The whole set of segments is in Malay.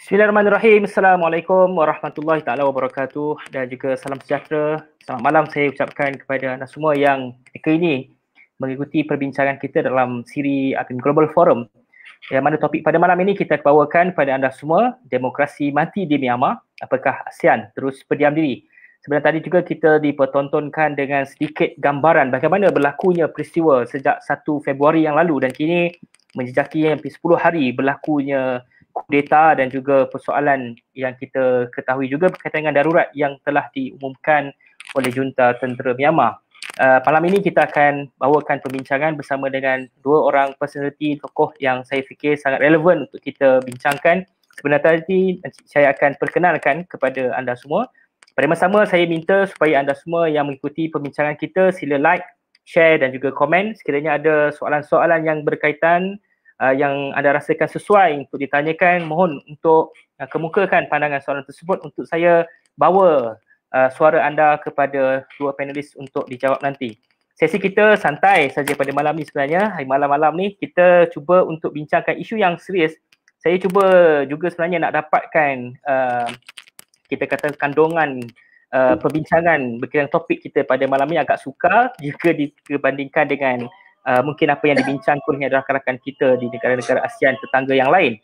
Bismillahirrahmanirrahim. Assalamualaikum warahmatullahi taala wabarakatuh dan juga salam sejahtera. Selamat malam saya ucapkan kepada anda semua yang ketika ini mengikuti perbincangan kita dalam siri ASEAN Global Forum. Yang mana topik pada malam ini kita bawakan kepada anda semua, demokrasi mati di Myanmar, apakah ASEAN terus berdiam diri? Sebenarnya tadi juga kita dipertontonkan dengan sedikit gambaran bagaimana berlakunya peristiwa sejak 1 Februari yang lalu dan kini menjejaki hampir 10 hari berlakunya kudeta dan juga persoalan yang kita ketahui juga berkaitan dengan darurat yang telah diumumkan oleh junta tentera Myanmar. Malam ini kita akan bawakan perbincangan bersama dengan dua orang personaliti tokoh yang saya fikir sangat relevan untuk kita bincangkan. Sebenarnya tadi saya akan perkenalkan kepada anda semua. Pada masa sama saya minta supaya anda semua yang mengikuti perbincangan kita sila like, share dan juga komen. Sekiranya ada soalan-soalan yang berkaitan yang anda rasakan sesuai untuk ditanyakan, mohon untuk kemukakan pandangan soalan tersebut untuk saya bawa suara anda kepada dua panelis untuk dijawab nanti. Sesi kita santai saja pada malam ni sebenarnya. Hari malam-malam ni kita cuba untuk bincangkan isu yang serius. Saya cuba juga sebenarnya nak dapatkan kita kata kandungan perbincangan berkaitan topik kita pada malam ni agak sukar jika dibandingkan dengan mungkin apa yang dibincangkan oleh rakan-rakan kita di negara-negara ASEAN tetangga yang lain.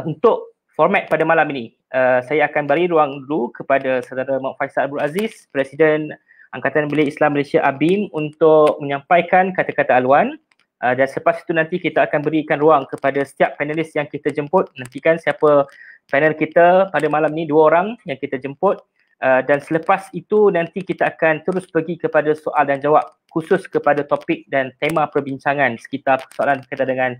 Untuk format pada malam ini, saya akan beri ruang dulu kepada Saudara Mak Faisal Abdul Aziz, Presiden Angkatan Belia Islam Malaysia ABIM untuk menyampaikan kata-kata aluan. Dan selepas itu nanti kita akan berikan ruang kepada setiap panelis yang kita jemput. Nantikan siapa panel kita pada malam ni, dua orang yang kita jemput. Dan selepas itu nanti kita akan terus pergi kepada soal dan jawab khusus kepada topik dan tema perbincangan sekitar persoalan berkaitan dengan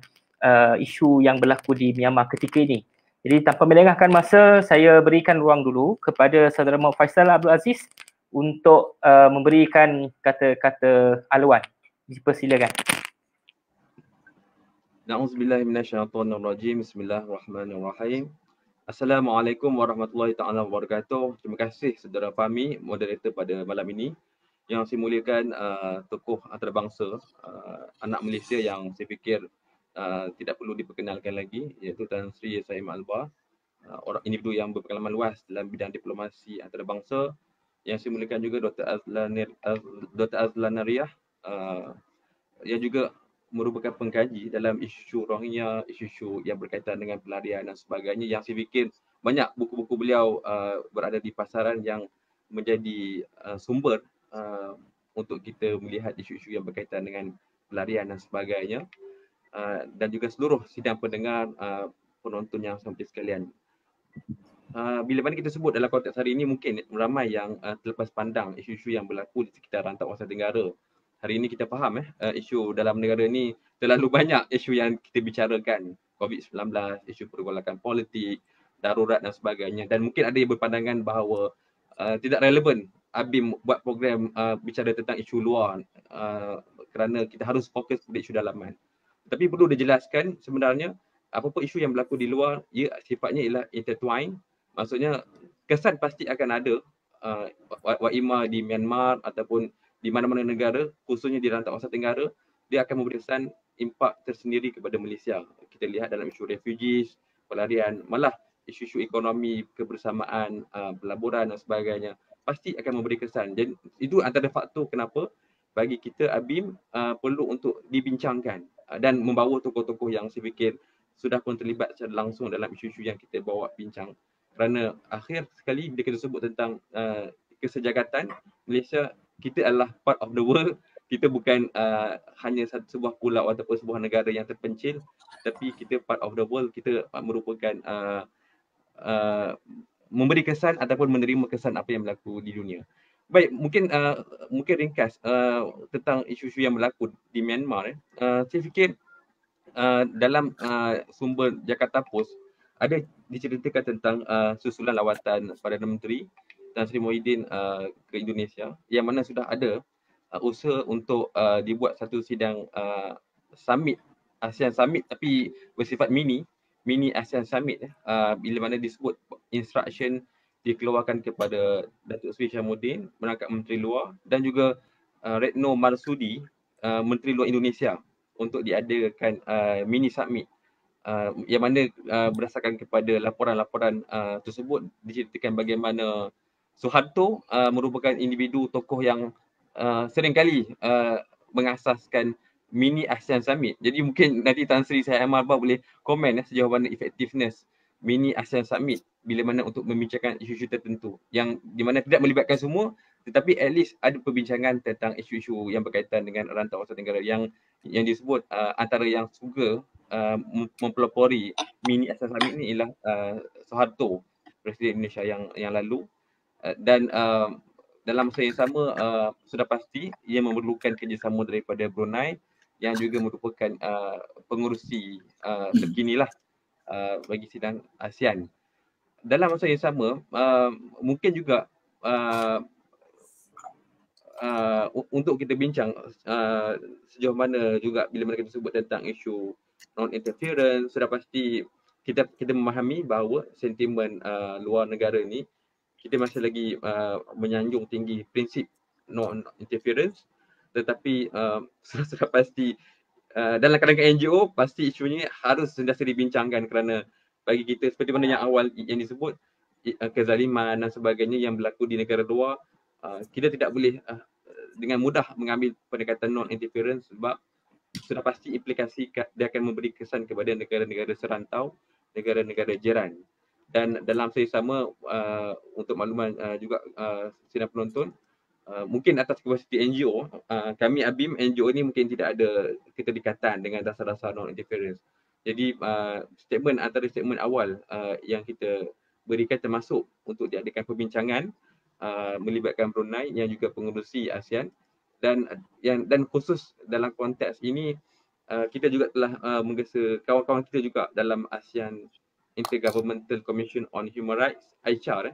isu yang berlaku di Myanmar ketika ini. Jadi tanpa melengahkan masa, saya berikan ruang dulu kepada Saudara Muhammad Faisal Abdul Aziz untuk memberikan kata-kata aluan. Dipersilakan. Na'udzubillahi minasyaitonirrajim. Bismillahirrahmanirrahim. Assalamualaikum warahmatullahi taala wabarakatuh. Terima kasih Saudara Fahmi, moderator pada malam ini. Yang saya muliakan tokoh antarabangsa anak Malaysia yang saya fikir tidak perlu diperkenalkan lagi, iaitu Tan Sri Saim Alba, orang individu yang berpengalaman luas dalam bidang diplomasi antarabangsa. Yang saya muliakan juga Dr. Azlan Nariah, yang juga merupakan pengkaji dalam isu Rohingya, isu-isu yang berkaitan dengan pelarian dan sebagainya, yang saya fikir banyak buku-buku beliau berada di pasaran yang menjadi sumber untuk kita melihat isu-isu yang berkaitan dengan pelarian dan sebagainya, dan juga seluruh sidang pendengar, penonton yang sampai sekalian. Bila mana kita sebut dalam konteks hari ini, mungkin ramai yang terlepas pandang isu-isu yang berlaku di sekitar rantau Asia Tenggara. Hari ini kita faham isu dalam negara ni terlalu banyak isu yang kita bicarakan. COVID-19, isu pergolakan politik, darurat dan sebagainya. Dan mungkin ada yang berpandangan bahawa tidak relevan ABIM buat program bicara tentang isu luar kerana kita harus fokus pada isu dalaman. Tapi perlu dijelaskan sebenarnya apa-apa isu yang berlaku di luar, ia sifatnya ialah intertwined. Maksudnya kesan pasti akan ada waima di Myanmar ataupun di mana-mana negara, khususnya di rantau Asia Tenggara, dia akan memberi kesan impak tersendiri kepada Malaysia. Kita lihat dalam isu refugees, pelarian, malah isu-isu ekonomi, kebersamaan, pelaburan dan sebagainya, pasti akan memberi kesan. Dan itu antara faktor kenapa bagi kita ABIM perlu untuk dibincangkan dan membawa tokoh-tokoh yang saya fikir sudah pun terlibat secara langsung dalam isu-isu yang kita bawa bincang. Kerana akhir sekali bila kita sebut tentang kesejahteraan Malaysia, kita adalah part of the world. Kita bukan hanya sebuah pulau ataupun sebuah negara yang terpencil, tapi kita part of the world. Kita merupakan memberi kesan ataupun menerima kesan apa yang berlaku di dunia. Baik, mungkin ringkas tentang isu-isu yang berlaku di Myanmar. Saya fikir dalam sumber Jakarta Post ada diceritakan tentang susulan lawatan Perdana Menteri Tan Sri Muhyiddin ke Indonesia, yang mana sudah ada usaha untuk dibuat satu sidang summit, ASEAN Summit, tapi bersifat mini ASEAN Summit, bila mana disebut instruction dikeluarkan kepada Datuk Seri Syamuddin, merangkap Menteri Luar, dan juga Retno Marsudi, Menteri Luar Indonesia, untuk diadakan mini summit yang mana berdasarkan kepada laporan-laporan tersebut diceritakan bagaimana Suharto merupakan individu tokoh yang seringkali mengasaskan mini ASEAN Summit. Jadi mungkin nanti Tan Sri Syed Ahmad Albar boleh komen sejauh mana effectiveness mini ASEAN Summit bila mana untuk membincangkan isu-isu tertentu yang di mana tidak melibatkan semua, tetapi at least ada perbincangan tentang isu-isu yang berkaitan dengan rantau Asia Tenggara yang disebut antara yang juga mempelopori mini ASEAN Summit ni ialah Suharto, Presiden Indonesia yang lalu, dan dalam masa yang sama sudah pasti ia memerlukan kerjasama daripada Brunei yang juga merupakan pengurusi terkini lah bagi sidang ASEAN. Dalam masa yang sama mungkin juga untuk kita bincang sejauh mana juga bila mana kita sebut tentang isu non-interference, sudah pasti kita memahami bahawa sentimen luar negara ni kita masih lagi menyanjung tinggi prinsip non-interference, tetapi sudah pasti dalam kalangan NGO pasti isu ni harus sentiasa dibincangkan kerana bagi kita seperti mana yang awal yang disebut kezaliman dan sebagainya yang berlaku di negara luar, kita tidak boleh dengan mudah mengambil pendekatan non-interference sebab sudah pasti implikasi dia akan memberi kesan kepada negara-negara serantau, negara-negara jiran. Dan dalam saya sama untuk makluman juga sidang penonton, mungkin atas kapasiti NGO, kami ABIM NGO ni mungkin tidak ada keterikatan dengan dasar-dasar non-interference. Jadi antara statement awal yang kita berikan termasuk untuk diadakan perbincangan melibatkan Brunei yang juga pengurusi ASEAN, dan khusus dalam konteks ini kita juga telah menggesa kawan-kawan kita juga dalam ASEAN Intergovernmental Commission on Human Rights, ICHR,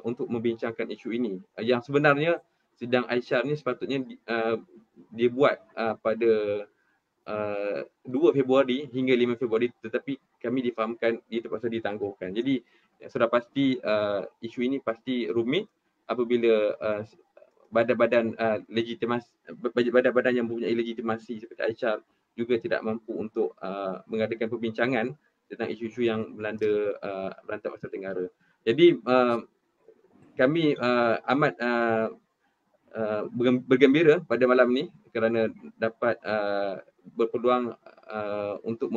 untuk membincangkan isu ini. Yang sebenarnya sidang ICHR ni sepatutnya dibuat pada 2 Februari hingga 5 Februari, tetapi kami difahamkan ia terpaksa ditangguhkan. Jadi sudah pasti isu ini pasti rumit apabila badan-badan legitimasi, badan-badan yang mempunyai legitimasi seperti ICHR juga tidak mampu untuk mengadakan perbincangan tentang isu-isu yang melanda rantau Asia Tenggara. Jadi kami amat bergembira pada malam ni kerana dapat berpeluang untuk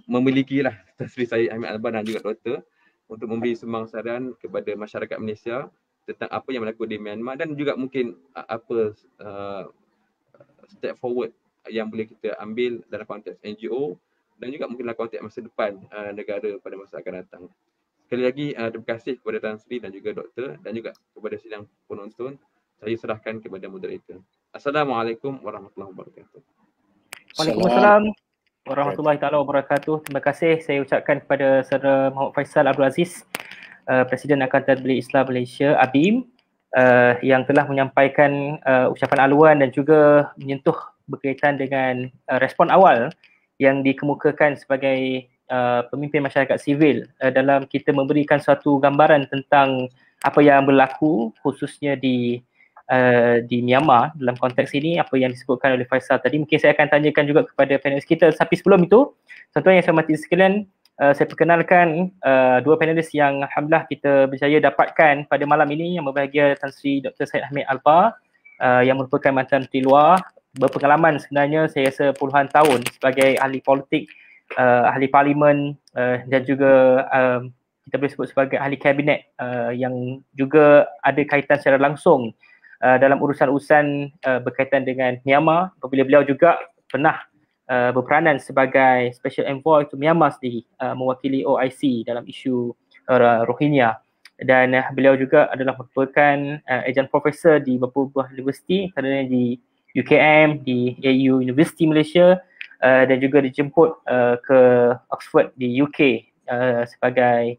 memiliki lah Tan Sri Syed Ahmad Albar dan juga Doktor untuk memberi sumangsaran kepada masyarakat Malaysia tentang apa yang berlaku di Myanmar dan juga mungkin apa step forward yang boleh kita ambil dalam konteks NGO dan juga mungkin dalam konteks masa depan negara pada masa akan datang. Sekali lagi terima kasih kepada Tan Sri dan juga Doktor dan juga kepada sidang penonton. Saya serahkan kepada moderator. Assalamualaikum warahmatullahi wabarakatuh. Waalaikumsalam warahmatullahi taala wabarakatuh. Terima kasih saya ucapkan kepada Saudara Muhammad Faisal Abdul Aziz, Presiden Angkatan Tabligh Islam Malaysia ABIM, yang telah menyampaikan ucapan aluan dan juga menyentuh berkaitan dengan respon awal yang dikemukakan sebagai pemimpin masyarakat sivil dalam kita memberikan suatu gambaran tentang apa yang berlaku khususnya di Myanmar dalam konteks ini, apa yang disebutkan oleh Faisal tadi. Mungkin saya akan tanyakan juga kepada panelis kita, tapi sebelum itu, tuan-tuan yang saya hormati sekalian, saya perkenalkan dua panelis yang alhamdulillah kita berjaya dapatkan pada malam ini, yang berbahagia Tan Sri Dr. Syed Ahmad Albar yang merupakan mantan Menteri Luar, berpengalaman sebenarnya saya rasa puluhan tahun sebagai ahli politik, ahli parlimen dan juga kita boleh sebut sebagai ahli kabinet yang juga ada kaitan secara langsung dalam urusan-urusan berkaitan dengan Myanmar, apabila beliau juga pernah berperanan sebagai Special Envoy to Myanmar sendiri, mewakili OIC dalam isu Rohingya, dan beliau juga adalah merupakan ejen profesor di beberapa buah universiti, antaranya di UKM, di AU University Malaysia, dan juga dijemput ke Oxford di UK sebagai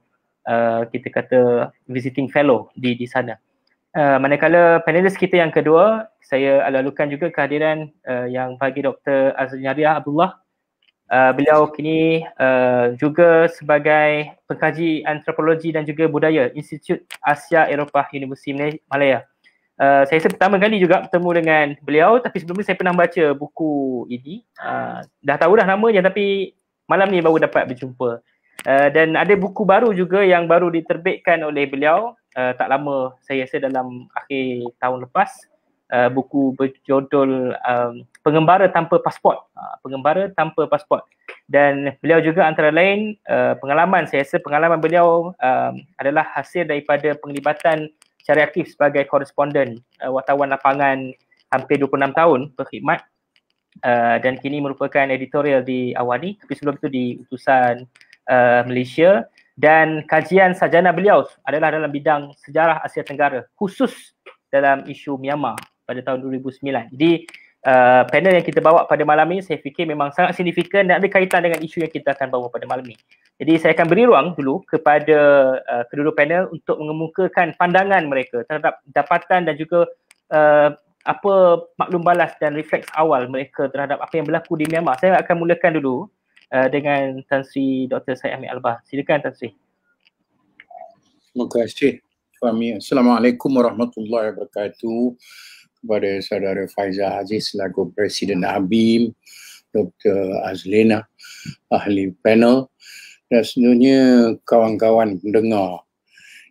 kita kata visiting fellow di sana. Manakala panelis kita yang kedua, saya lalukan juga kehadiran yang bagi Dr. Azriah Abdullah. Beliau kini juga sebagai pengkaji antropologi dan juga budaya Institut Asia Eropah Universiti Malaya. Saya rasa pertama kali juga bertemu dengan beliau, tapi sebelum ni saya pernah baca buku ini. Dah tahu dah namanya, tapi malam ni baru dapat berjumpa. Dan ada buku baru juga yang baru diterbitkan oleh beliau tak lama, saya rasa dalam akhir tahun lepas. Buku berjudul Pengembara Tanpa Pasport. Pengembara Tanpa Pasport. Dan beliau juga antara lain pengalaman, saya rasa pengalaman beliau adalah hasil daripada penglibatan secara aktif sebagai koresponden wartawan lapangan hampir 26 tahun berkhidmat, dan kini merupakan editorial di Awani, tapi sebelum itu di utusan Malaysia. Dan kajian sarjana beliau adalah dalam bidang sejarah Asia Tenggara, khusus dalam isu Myanmar pada tahun 2009. Jadi panel yang kita bawa pada malam ini saya fikir memang sangat signifikan dan ada kaitan dengan isu yang kita akan bawa pada malam ini. Jadi saya akan beri ruang dulu kepada kedua-dua panel untuk mengemukakan pandangan mereka terhadap dapatan dan juga apa maklum balas dan refleks awal mereka terhadap apa yang berlaku di Myanmar. Saya akan mulakan dulu dengan Tan Sri Dr. Syed Hamid Albah. Silakan Tan Sri. Terima kasih Fahmi. Assalamualaikum warahmatullahi wabarakatuh. Kepada saudara Faizal Aziz selaku Presiden ABIM, Dr. Azlina, ahli panel, dan sebenarnya kawan-kawan pendengar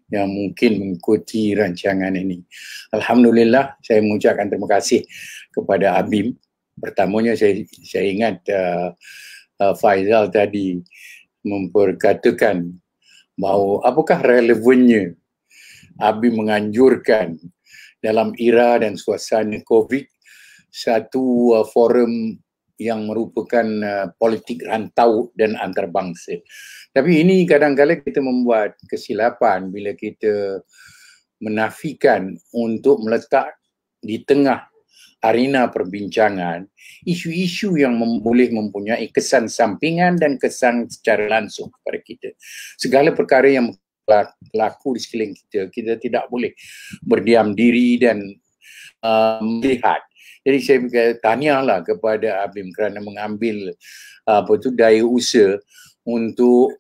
yang mungkin mengikuti rancangan ini. Alhamdulillah, saya mengucapkan terima kasih kepada ABIM. Pertamanya saya ingat Faizal tadi memperkatakan bahawa apakah relevannya ABIM menganjurkan dalam era dan suasana COVID satu forum yang merupakan politik rantau dan antarabangsa. Tapi ini kadang-kadang kita membuat kesilapan bila kita menafikan untuk meletak di tengah arena perbincangan isu-isu yang boleh mempunyai kesan sampingan dan kesan secara langsung kepada kita. Segala perkara yang berlaku di sekeliling kita tidak boleh berdiam diri dan melihat. Jadi saya tahniahlah kepada ABIM kerana mengambil daya usaha untuk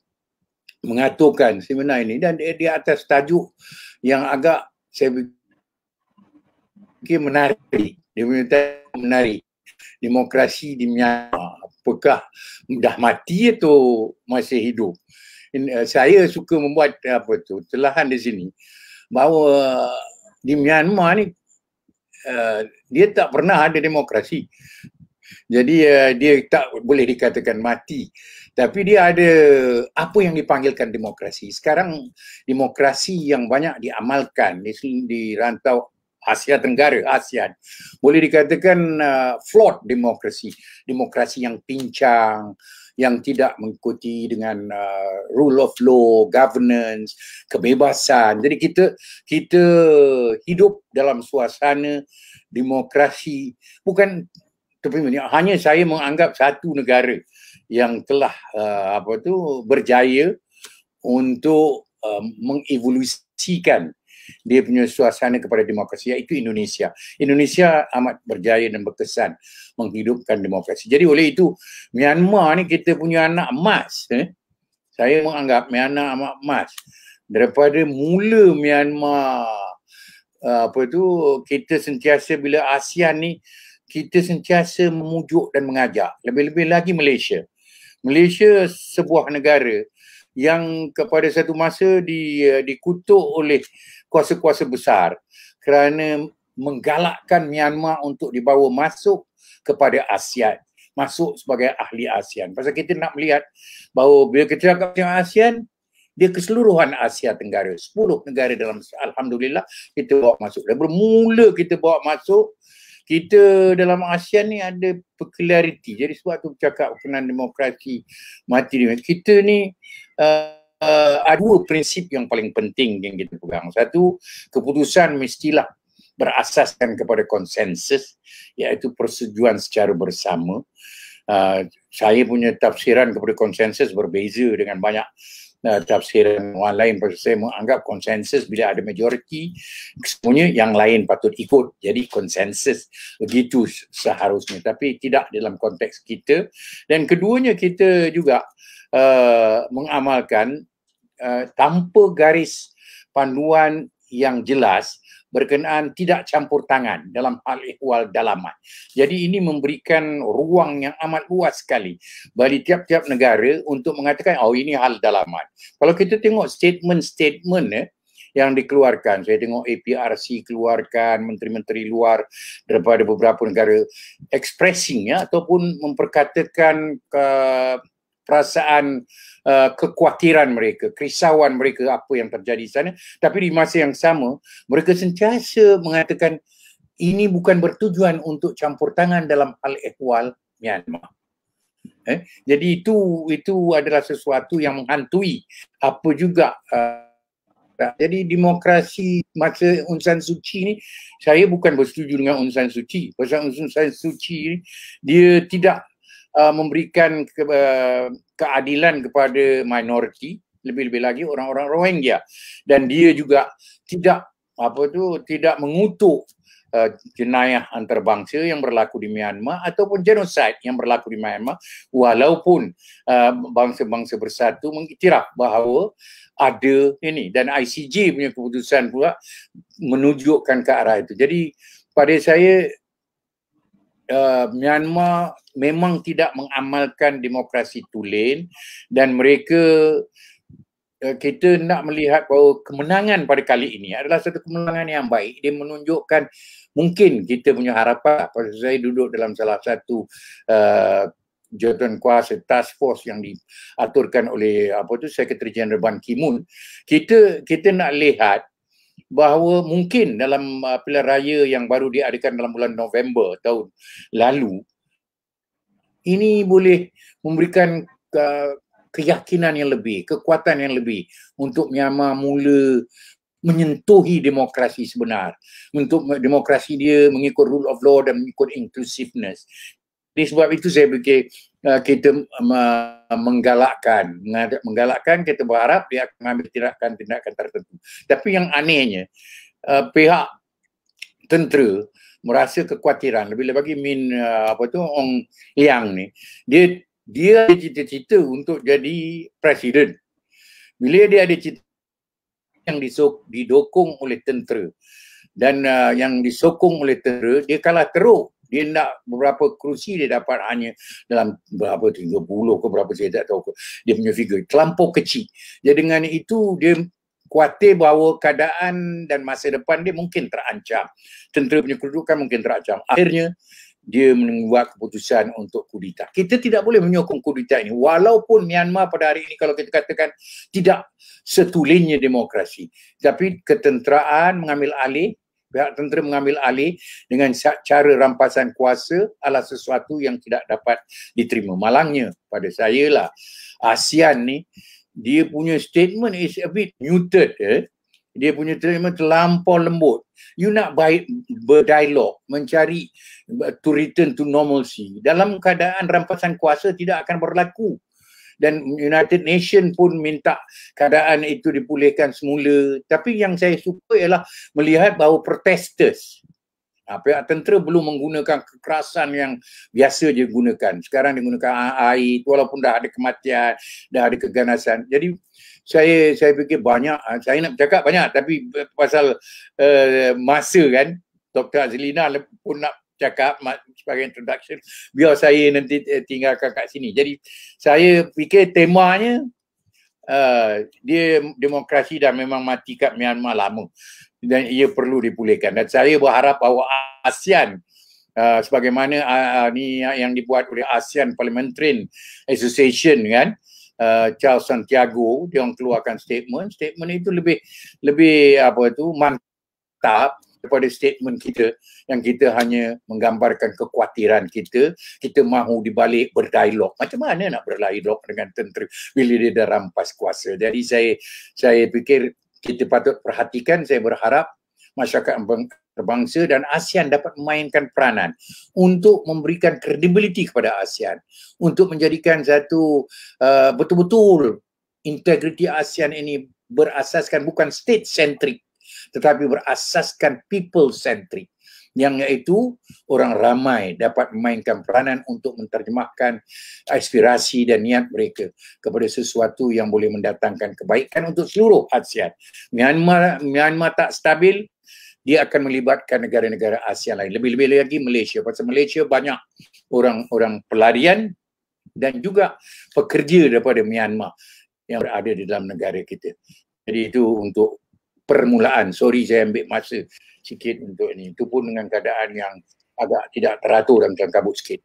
mengaturkan seminar ini, dan di atas tajuk yang agak saya fikir menarik. Dia punya tajuk menarik. Demokrasi di Myanmar, apakah dah mati atau masih hidup? Saya suka membuat telahan di sini bahawa di Myanmar ni dia tak pernah ada demokrasi. Jadi dia tak boleh dikatakan mati, tapi dia ada apa yang dipanggilkan demokrasi. Sekarang demokrasi yang banyak diamalkan di rantau Asia Tenggara, ASEAN, boleh dikatakan flawed demokrasi. Demokrasi yang pincang, yang tidak mengikuti dengan rule of law, governance, kebebasan. Jadi kita hidup dalam suasana demokrasi. Bukan hanya saya menganggap satu negara yang telah berjaya untuk mengevolusikan dia punya suasana kepada demokrasi, iaitu Indonesia. Indonesia amat berjaya dan berkesan menghidupkan demokrasi. Jadi oleh itu Myanmar ni kita punya anak emas. Saya menganggap Myanmar amat emas. Daripada mula Myanmar kita sentiasa bila ASEAN ni kita sentiasa memujuk dan mengajak. Lebih-lebih lagi Malaysia. Malaysia sebuah negara yang kepada satu masa dikutuk oleh kuasa-kuasa besar kerana menggalakkan Myanmar untuk dibawa masuk kepada ASEAN, masuk sebagai ahli ASEAN. Pasal kita nak melihat bahawa bila kita cakap tentang ASEAN, dia keseluruhan Asia Tenggara, 10 negara dalam, alhamdulillah kita bawa masuk. Dan bermula kita bawa masuk, kita dalam ASEAN ni ada peculiarity. Jadi sebab tu bercakap berkenaan demokrasi mati. Kita ni ada dua prinsip yang paling penting yang kita pegang. Satu, keputusan mestilah berasaskan kepada konsensus, iaitu persetujuan secara bersama. Saya punya tafsiran kepada konsensus berbeza dengan banyak tafsiran orang lain. Pasal saya menganggap konsensus bila ada majoriti, semuanya yang lain patut ikut. Jadi konsensus begitu seharusnya, tapi tidak dalam konteks kita. Dan keduanya kita juga mengamalkan tanpa garis panduan yang jelas berkenaan tidak campur tangan dalam hal ihwal dalaman. Jadi ini memberikan ruang yang amat luas sekali bagi tiap-tiap negara untuk mengatakan, oh ini hal dalaman. Kalau kita tengok statement-statement yang dikeluarkan, saya tengok APRC keluarkan, menteri-menteri luar daripada beberapa negara expressing ataupun memperkatakan perasaan kekhawatiran mereka, kerisauan mereka apa yang terjadi di sana, tapi di masa yang sama mereka sentiasa mengatakan ini bukan bertujuan untuk campur tangan dalam hal ehwal Myanmar. Jadi itu adalah sesuatu yang menghantui apa juga jadi demokrasi masa Aung San Suu Kyi ni, saya bukan bersetuju dengan Aung San Suu Kyi. Pasal Aung San Suu Kyi ni, dia tidak memberikan keadilan kepada minoriti, lebih-lebih lagi orang-orang Rohingya, dan dia juga tidak mengutuk jenayah antarabangsa yang berlaku di Myanmar ataupun genosid yang berlaku di Myanmar, walaupun bangsa-bangsa bersatu mengiktiraf bahawa ada ini, dan ICJ punya keputusan pula menunjukkan ke arah itu. Jadi pada saya Myanmar memang tidak mengamalkan demokrasi tulen, dan mereka kita nak melihat bahawa kemenangan pada kali ini adalah satu kemenangan yang baik. Dia menunjukkan mungkin kita punya harapan. Pasal saya duduk dalam salah satu jawatan kuasa task force yang diaturkan oleh Sekretari Jeneral Ban Ki-moon. Kita nak lihat bahawa mungkin dalam pilihan raya yang baru diadakan dalam bulan November tahun lalu, ini boleh memberikan keyakinan yang lebih, kekuatan yang lebih untuk Myanmar mula menyentuhi demokrasi sebenar, untuk demokrasi dia mengikut rule of law dan mengikut inclusiveness. Jadi sebab itu saya fikir kita menggalakkan, kita berharap dia akan mengambil tindakan tertentu. Tapi yang anehnya, pihak tentera merasa kekhawatiran, lebih-lebih lagi Ong Liang ni, dia ada cita-cita untuk jadi presiden. Bila dia ada cita yang didukung oleh tentera, dan yang disokong oleh tentera, dia kalah teruk. Dia nak beberapa kerusi dia dapat hanya dalam berapa 30 ke berapa, saya tak tahu dia punya figure, terlampau kecil. Jadi dengan itu dia khawatir bahawa keadaan dan masa depan dia mungkin terancam. Tentera punya kedudukan mungkin terancam. Akhirnya dia membuat keputusan untuk kudeta. Kita tidak boleh menyokong kudeta ini, walaupun Myanmar pada hari ini kalau kita katakan tidak setulennya demokrasi, tapi ketenteraan mengambil alih, pihak tentera mengambil alih dengan cara rampasan kuasa adalah sesuatu yang tidak dapat diterima. Malangnya pada saya lah, ASEAN ni dia punya statement is a bit muted. Dia punya statement terlampau lembut. You nak berdialog, mencari to return to normalcy. Dalam keadaan rampasan kuasa tidak akan berlaku. Dan United Nations pun minta keadaan itu dipulihkan semula. Tapi yang saya suka ialah melihat bahawa protesters, pihak tentera belum menggunakan kekerasan yang biasa dia gunakan. Sekarang dia gunakan air, walaupun dah ada kematian, dah ada keganasan. Jadi saya fikir banyak, saya nak bercakap banyak, tapi pasal masa kan, Dr. Azlina pun nak cakap sebagai introduction, biar saya nanti tinggalkan kat sini. Jadi saya fikir temanya dia demokrasi dah memang mati kat Myanmar lama dan ia perlu dipulihkan. Dan saya berharap bahawa ASEAN sebagaimana ni yang dibuat oleh ASEAN Parliamentarian Association kan, Charles Santiago, dia orang keluarkan statement itu lebih mantap daripada statement kita yang kita hanya menggambarkan kekhawatiran kita mahu dibalik berdialog. Macam mana nak berdialog dengan tentera bila dia dah rampas kuasa? Jadi saya fikir kita patut perhatikan. Saya berharap masyarakat berbangsa dan ASEAN dapat memainkan peranan untuk memberikan kredibiliti kepada ASEAN, untuk menjadikan satu betul-betul integriti ASEAN ini berasaskan bukan state-centric, tetapi berasaskan people-centric. yang iaitu orang ramai dapat memainkan peranan untuk menterjemahkan aspirasi dan niat mereka kepada sesuatu yang boleh mendatangkan kebaikan untuk seluruh ASEAN. Myanmar tak stabil, dia akan melibatkan negara-negara ASEAN lain. Lebih-lebih lagi Malaysia. Pasal Malaysia banyak orang pelarian dan juga pekerja daripada Myanmar yang berada di dalam negara kita. Jadi itu untuk permulaan. Sorry saya ambil masa sikit untuk ini. Itu pun dengan keadaan yang agak tidak teratur dan kabut sikit.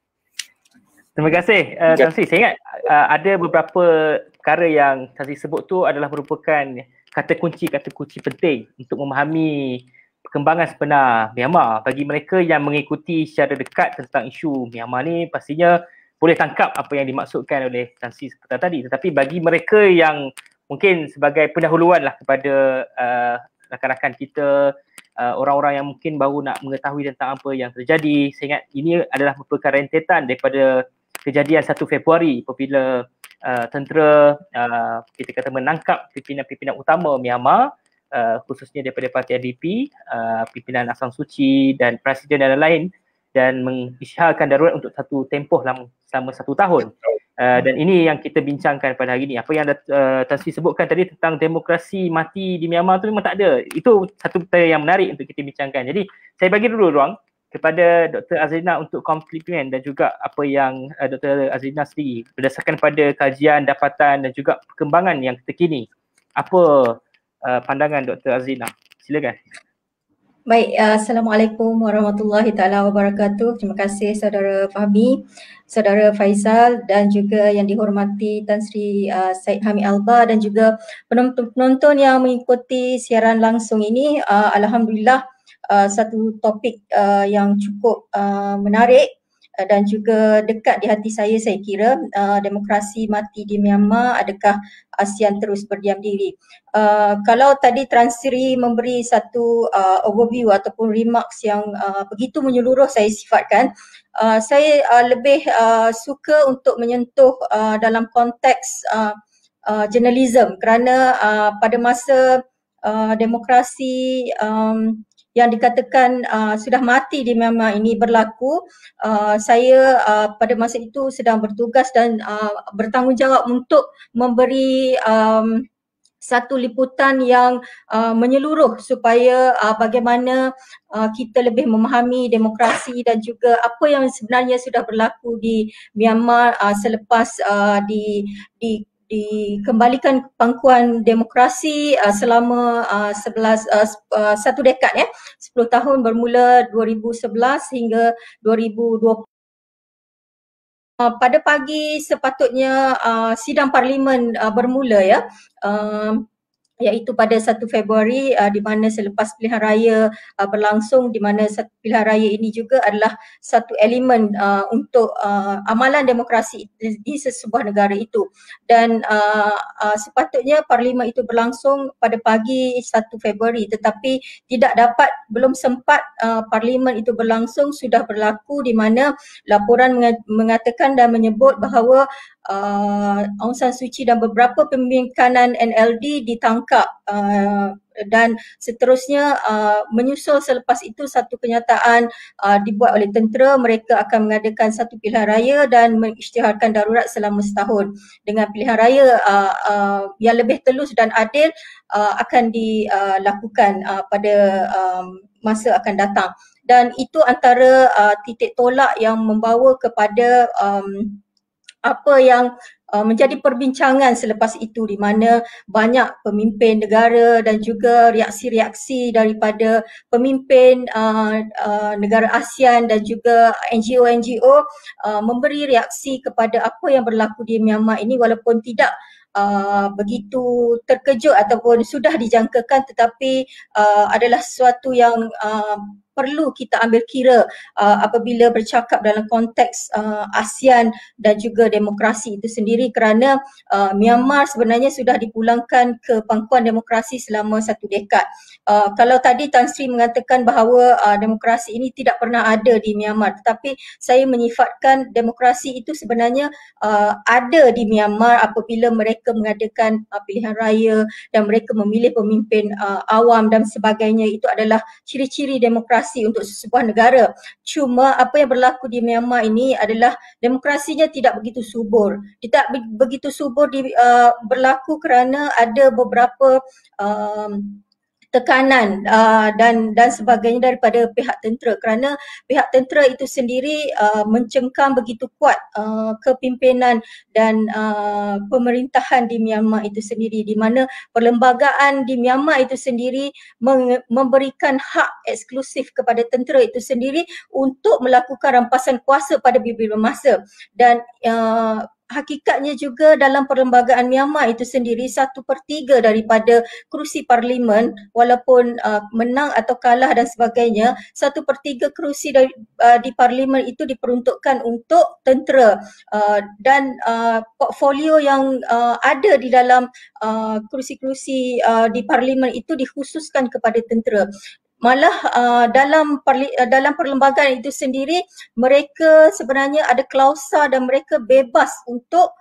Terima kasih Tan Sri. Saya ingat ada beberapa perkara yang Tan Sri sebut tu adalah merupakan kata kunci penting untuk memahami perkembangan sebenar Myanmar. Bagi mereka yang mengikuti secara dekat tentang isu Myanmar ni, pastinya boleh tangkap apa yang dimaksudkan oleh Tan Sri seperti tadi. Tetapi bagi mereka yang mungkin sebagai pendahuluan lah kepada rakan-rakan kita, orang-orang yang mungkin baru nak mengetahui tentang apa yang terjadi, saya ingat ini adalah merupakan rentetan daripada kejadian 1 Februari apabila tentera kita kata menangkap pimpinan-pimpinan utama Myanmar, khususnya daripada parti NDP, pimpinan Aung San Suu Kyi dan presiden dan lain-lain, dan mengisytiharkan darurat untuk satu tempoh selama 1 tahun. Dan ini yang kita bincangkan pada hari ini. Apa yang Tan Sri sebutkan tadi tentang demokrasi mati di Myanmar tu memang tak ada. Itu satu perkara yang menarik untuk kita bincangkan. Jadi saya bagi dulu ruang kepada Dr. Azrina untuk komplimen dan juga apa yang Dr. Azrina sendiri berdasarkan pada kajian, dapatan dan juga perkembangan yang terkini. Apa pandangan Dr. Azrina? Silakan. Baik, Assalamualaikum warahmatullahi taala wabarakatuh. Terima kasih Saudara Fahmi, Saudara Faizal dan juga yang dihormati Tan Sri Syed Hamid Alba dan juga penonton yang mengikuti siaran langsung ini. Alhamdulillah satu topik yang cukup menarik dan juga dekat di hati saya kira, demokrasi mati di Myanmar, adakah ASEAN terus berdiam diri. Kalau tadi Tan Sri memberi satu overview ataupun remarks yang begitu menyeluruh saya sifatkan, saya lebih suka untuk menyentuh dalam konteks journalism kerana pada masa demokrasi yang dikatakan sudah mati di Myanmar ini berlaku, saya pada masa itu sedang bertugas dan bertanggungjawab untuk memberi satu liputan yang menyeluruh supaya bagaimana kita lebih memahami demokrasi dan juga apa yang sebenarnya sudah berlaku di Myanmar selepas dikembalikan pangkuan demokrasi selama 1 dekad 10 tahun bermula 2011 hingga 2020. Pada pagi sepatutnya sidang parlimen bermula iaitu pada 1 Februari di mana selepas pilihan raya berlangsung, di mana pilihan raya ini juga adalah satu elemen untuk amalan demokrasi di sesebuah negara itu. Dan sepatutnya parlimen itu berlangsung pada pagi 1 Februari tetapi belum sempat parlimen itu berlangsung sudah berlaku di mana laporan mengatakan dan menyebut bahawa Aung San Suu Kyi dan beberapa pimpinan NLD ditangkap dan seterusnya menyusul selepas itu satu kenyataan dibuat oleh tentera, mereka akan mengadakan satu pilihan raya dan mengisytiharkan darurat selama setahun dengan pilihan raya yang lebih telus dan adil akan dilakukan pada masa akan datang. Dan itu antara titik tolak yang membawa kepada apa yang menjadi perbincangan selepas itu di mana banyak pemimpin negara dan juga reaksi-reaksi daripada pemimpin negara ASEAN dan juga NGO-NGO memberi reaksi kepada apa yang berlaku di Myanmar ini walaupun tidak begitu terkejut ataupun sudah dijangkakan tetapi adalah sesuatu yang perlu kita ambil kira apabila bercakap dalam konteks ASEAN dan juga demokrasi itu sendiri kerana Myanmar sebenarnya sudah dipulangkan ke pangkuan demokrasi selama 1 dekad. Kalau tadi Tan Sri mengatakan bahawa demokrasi ini tidak pernah ada di Myanmar, tetapi saya menyifatkan demokrasi itu sebenarnya ada di Myanmar apabila mereka mengadakan pilihan raya dan mereka memilih pemimpin awam dan sebagainya. Itu adalah ciri-ciri demokrasi demokrasi untuk sebuah negara. Cuma apa yang berlaku di Myanmar ini adalah demokrasinya tidak begitu subur. Tidak begitu subur berlaku kerana ada beberapa tekanan dan sebagainya daripada pihak tentera, kerana pihak tentera itu sendiri mencengkam begitu kuat kepimpinan dan pemerintahan di Myanmar itu sendiri, di mana perlembagaan di Myanmar itu sendiri memberikan hak eksklusif kepada tentera itu sendiri untuk melakukan rampasan kuasa pada bila-bila masa. Dan hakikatnya juga dalam perlembagaan Myanmar itu sendiri 1/3 daripada kerusi parlimen, walaupun menang atau kalah dan sebagainya, 1/3 kerusi di parlimen itu diperuntukkan untuk tentera, dan portfolio yang ada di dalam kerusi-kerusi di parlimen itu dikhususkan kepada tentera. Malah dalam perlembagaan itu sendiri mereka sebenarnya ada klausa dan mereka bebas untuk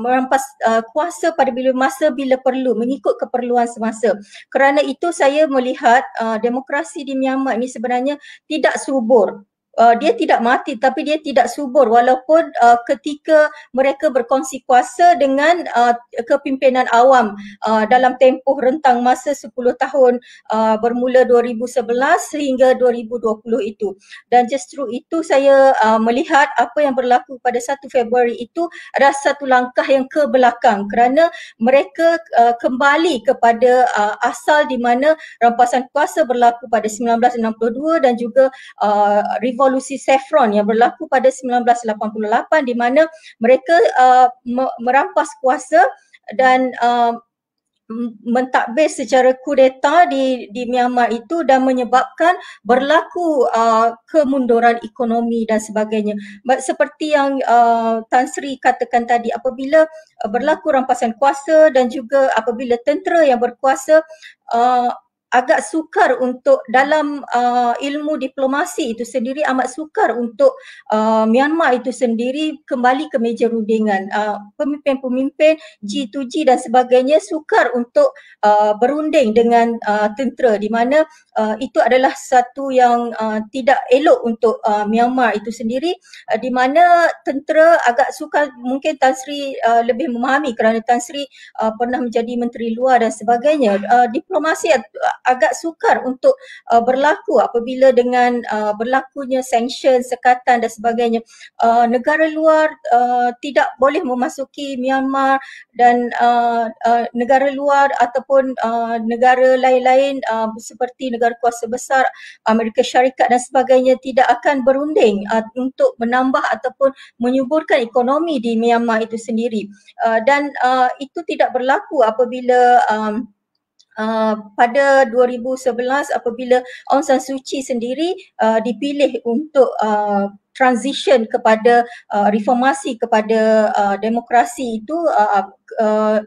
merampas kuasa pada bila masa bila perlu, mengikut keperluan semasa. Kerana itu saya melihat demokrasi di Myanmar ini sebenarnya tidak subur. Dia tidak mati tapi dia tidak subur, walaupun ketika mereka berkongsi kuasa dengan kepimpinan awam dalam tempoh rentang masa 10 tahun bermula 2011 hingga 2020 itu. Dan justru itu saya melihat apa yang berlaku pada 1 Februari itu adalah satu langkah yang ke belakang, kerana mereka kembali kepada asal di mana rampasan kuasa berlaku pada 1962 dan juga revolusi Saffron yang berlaku pada 1988, di mana mereka merampas kuasa dan mentadbir secara kudeta di Myanmar itu dan menyebabkan berlaku kemunduran ekonomi dan sebagainya. Seperti yang Tan Sri katakan tadi, apabila berlaku rampasan kuasa dan juga apabila tentera yang berkuasa, agak sukar untuk dalam ilmu diplomasi itu sendiri amat sukar untuk Myanmar itu sendiri kembali ke meja rundingan. Pemimpin-pemimpin G2G dan sebagainya sukar untuk berunding dengan tentera, di mana itu adalah satu yang tidak elok untuk Myanmar itu sendiri, di mana tentera agak sukar. Mungkin Tan Sri lebih memahami kerana Tan Sri pernah menjadi Menteri Luar dan sebagainya. Diplomasi agak sukar untuk berlaku apabila dengan berlakunya sanction, sekatan dan sebagainya. Negara luar tidak boleh memasuki Myanmar, dan negara luar ataupun negara lain-lain seperti negara kuasa besar Amerika Syarikat dan sebagainya tidak akan berunding untuk menambah ataupun menyuburkan ekonomi di Myanmar itu sendiri. Dan itu tidak berlaku apabila pada 2011 apabila Aung San Suu Kyi sendiri dipilih untuk transition kepada reformasi kepada demokrasi itu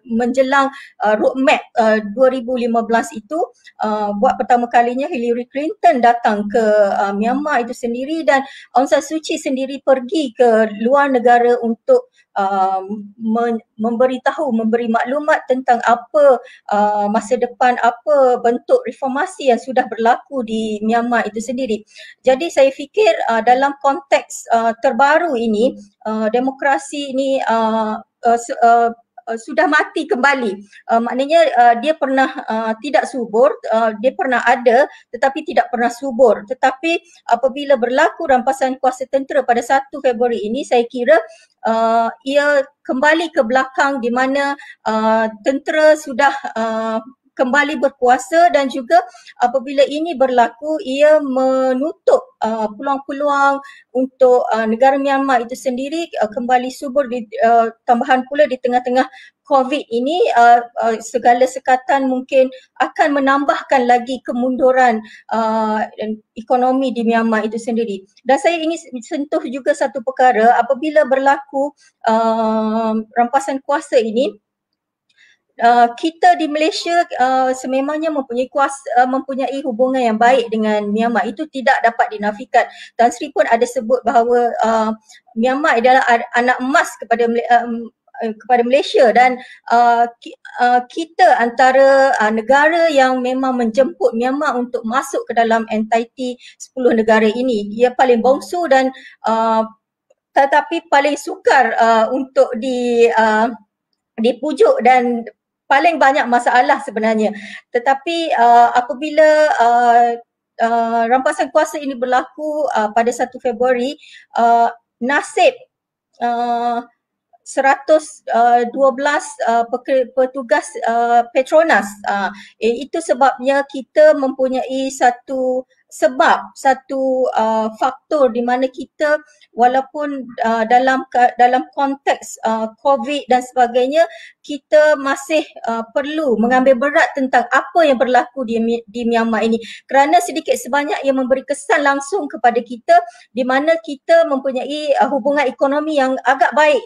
menjelang roadmap 2015 itu, buat pertama kalinya Hillary Clinton datang ke Myanmar itu sendiri, dan Aung San Suu Kyi sendiri pergi ke luar negara untuk memberi maklumat tentang apa masa depan, apa bentuk reformasi yang sudah berlaku di Myanmar itu sendiri. Jadi saya fikir dalam konteks terbaru ini, demokrasi ini sudah mati kembali. Maknanya dia pernah tidak subur, dia pernah ada tetapi tidak pernah subur. Tetapi apabila berlaku rampasan kuasa tentera pada 1 Februari ini, saya kira ia kembali ke belakang, di mana tentera sudah kembali berkuasa, dan juga apabila ini berlaku ia menutup peluang-peluang untuk negara Myanmar itu sendiri kembali subur, tambahan pula di tengah-tengah COVID ini segala sekatan mungkin akan menambahkan lagi kemunduran ekonomi di Myanmar itu sendiri. Dan saya ingin sentuh juga satu perkara, apabila berlaku rampasan kuasa ini, kita di Malaysia sememangnya mempunyai hubungan yang baik dengan Myanmar. Itu tidak dapat dinafikan. Tan Sri pun ada sebut bahawa Myanmar adalah anak emas kepada kepada Malaysia dan kita antara negara yang memang menjemput Myanmar untuk masuk ke dalam entiti 10 negara ini. Ia paling bongsu dan tetapi paling sukar untuk dipujuk dan paling banyak masalah sebenarnya. Tetapi apabila rampasan kuasa ini berlaku pada 1 Februari, nasib 112 petugas Petronas. Itu sebabnya kita mempunyai satu faktor di mana kita walaupun dalam konteks COVID dan sebagainya, kita masih perlu mengambil berat tentang apa yang berlaku di Myanmar ini, kerana sedikit sebanyak ia memberi kesan langsung kepada kita di mana kita mempunyai hubungan ekonomi yang agak baik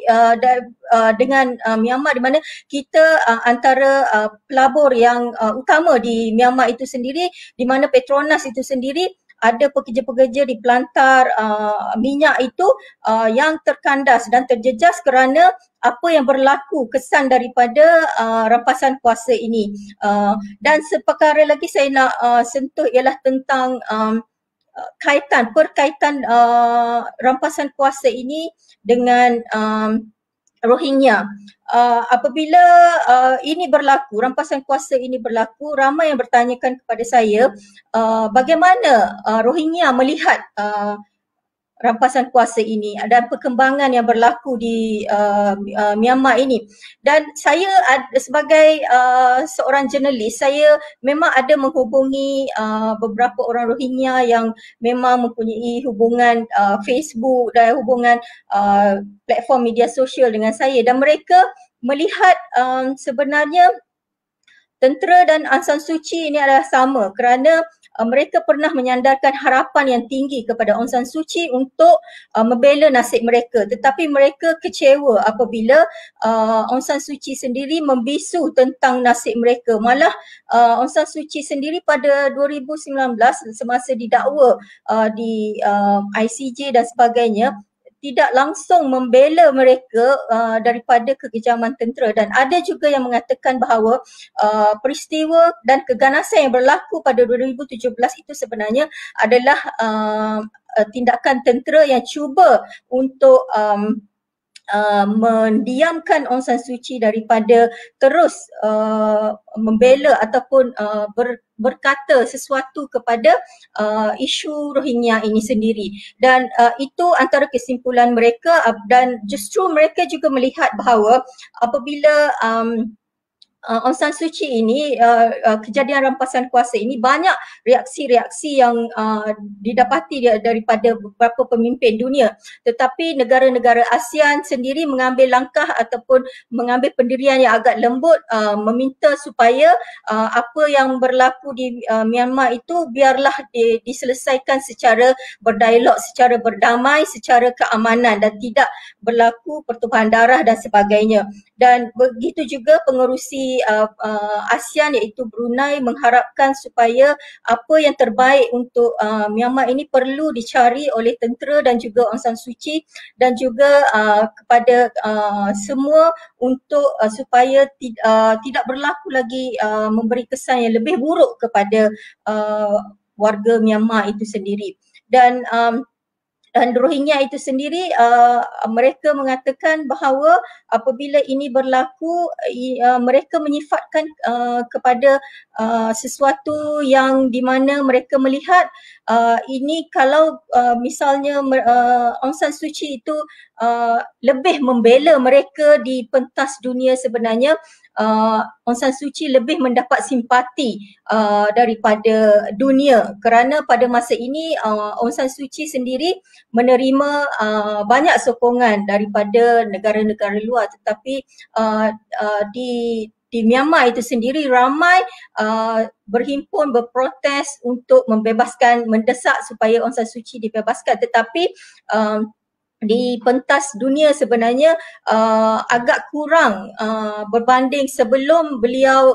dengan Myanmar, di mana kita antara pelabur yang utama di Myanmar itu sendiri, di mana Petronas itu sendiri ada pekerja-pekerja di pelantar minyak itu yang terkandas dan terjejas kerana apa yang berlaku kesan daripada rampasan kuasa ini. Dan seperkara lagi saya nak sentuh ialah tentang perkaitan rampasan kuasa ini dengan Rohingya. Apabila ini berlaku, rampasan kuasa ini berlaku, ramai yang bertanyakan kepada saya bagaimana Rohingya melihat rampasan kuasa ini dan perkembangan yang berlaku di Myanmar ini. Dan saya sebagai seorang jurnalis, saya memang ada menghubungi beberapa orang Rohingya yang memang mempunyai hubungan Facebook dan hubungan platform media sosial dengan saya, dan mereka melihat sebenarnya tentera dan Aung San Suu Kyi ini adalah sama, kerana mereka pernah menyandarkan harapan yang tinggi kepada Aung San Suu Kyi untuk membela nasib mereka, tetapi mereka kecewa apabila Aung San Suu Kyi sendiri membisu tentang nasib mereka. Malah Aung San Suu Kyi sendiri pada 2019 semasa didakwa di ICJ dan sebagainya, tidak langsung membela mereka daripada kekejaman tentera. Dan ada juga yang mengatakan bahawa peristiwa dan keganasan yang berlaku pada 2017 itu sebenarnya adalah tindakan tentera yang cuba untuk mendiamkan Aung San Suu Kyi daripada terus membela ataupun berkata sesuatu kepada isu Rohingya ini sendiri. Dan itu antara kesimpulan mereka, dan justru mereka juga melihat bahawa apabila Aung San Suu Kyi ini, kejadian rampasan kuasa ini, banyak reaksi-reaksi yang didapati daripada beberapa pemimpin dunia. Tetapi negara-negara ASEAN sendiri mengambil langkah ataupun mengambil pendirian yang agak lembut, meminta supaya apa yang berlaku di Myanmar itu biarlah diselesaikan secara berdialog, secara berdamai, secara keamanan, dan tidak berlaku pertumpahan darah dan sebagainya. Dan begitu juga pengerusi ASEAN iaitu Brunei mengharapkan supaya apa yang terbaik untuk Myanmar ini perlu dicari oleh tentera dan juga Aung San Suu Kyi, dan juga kepada semua untuk supaya tidak berlaku lagi memberi kesan yang lebih buruk kepada warga Myanmar itu sendiri. Dan Rohingya itu sendiri, mereka mengatakan bahawa apabila ini berlaku, mereka menyifatkan kepada sesuatu yang di mana mereka melihat ini kalau misalnya Aung San Suu Kyi itu lebih membela mereka di pentas dunia, sebenarnya Aung San Suu Kyi lebih mendapat simpati daripada dunia, kerana pada masa ini Aung San Suu Kyi sendiri menerima banyak sokongan daripada negara-negara luar, tetapi di Myanmar itu sendiri ramai berhimpun berprotes untuk mendesak supaya Aung San Suu Kyi dibebaskan. Tetapi di pentas dunia sebenarnya agak kurang berbanding sebelum beliau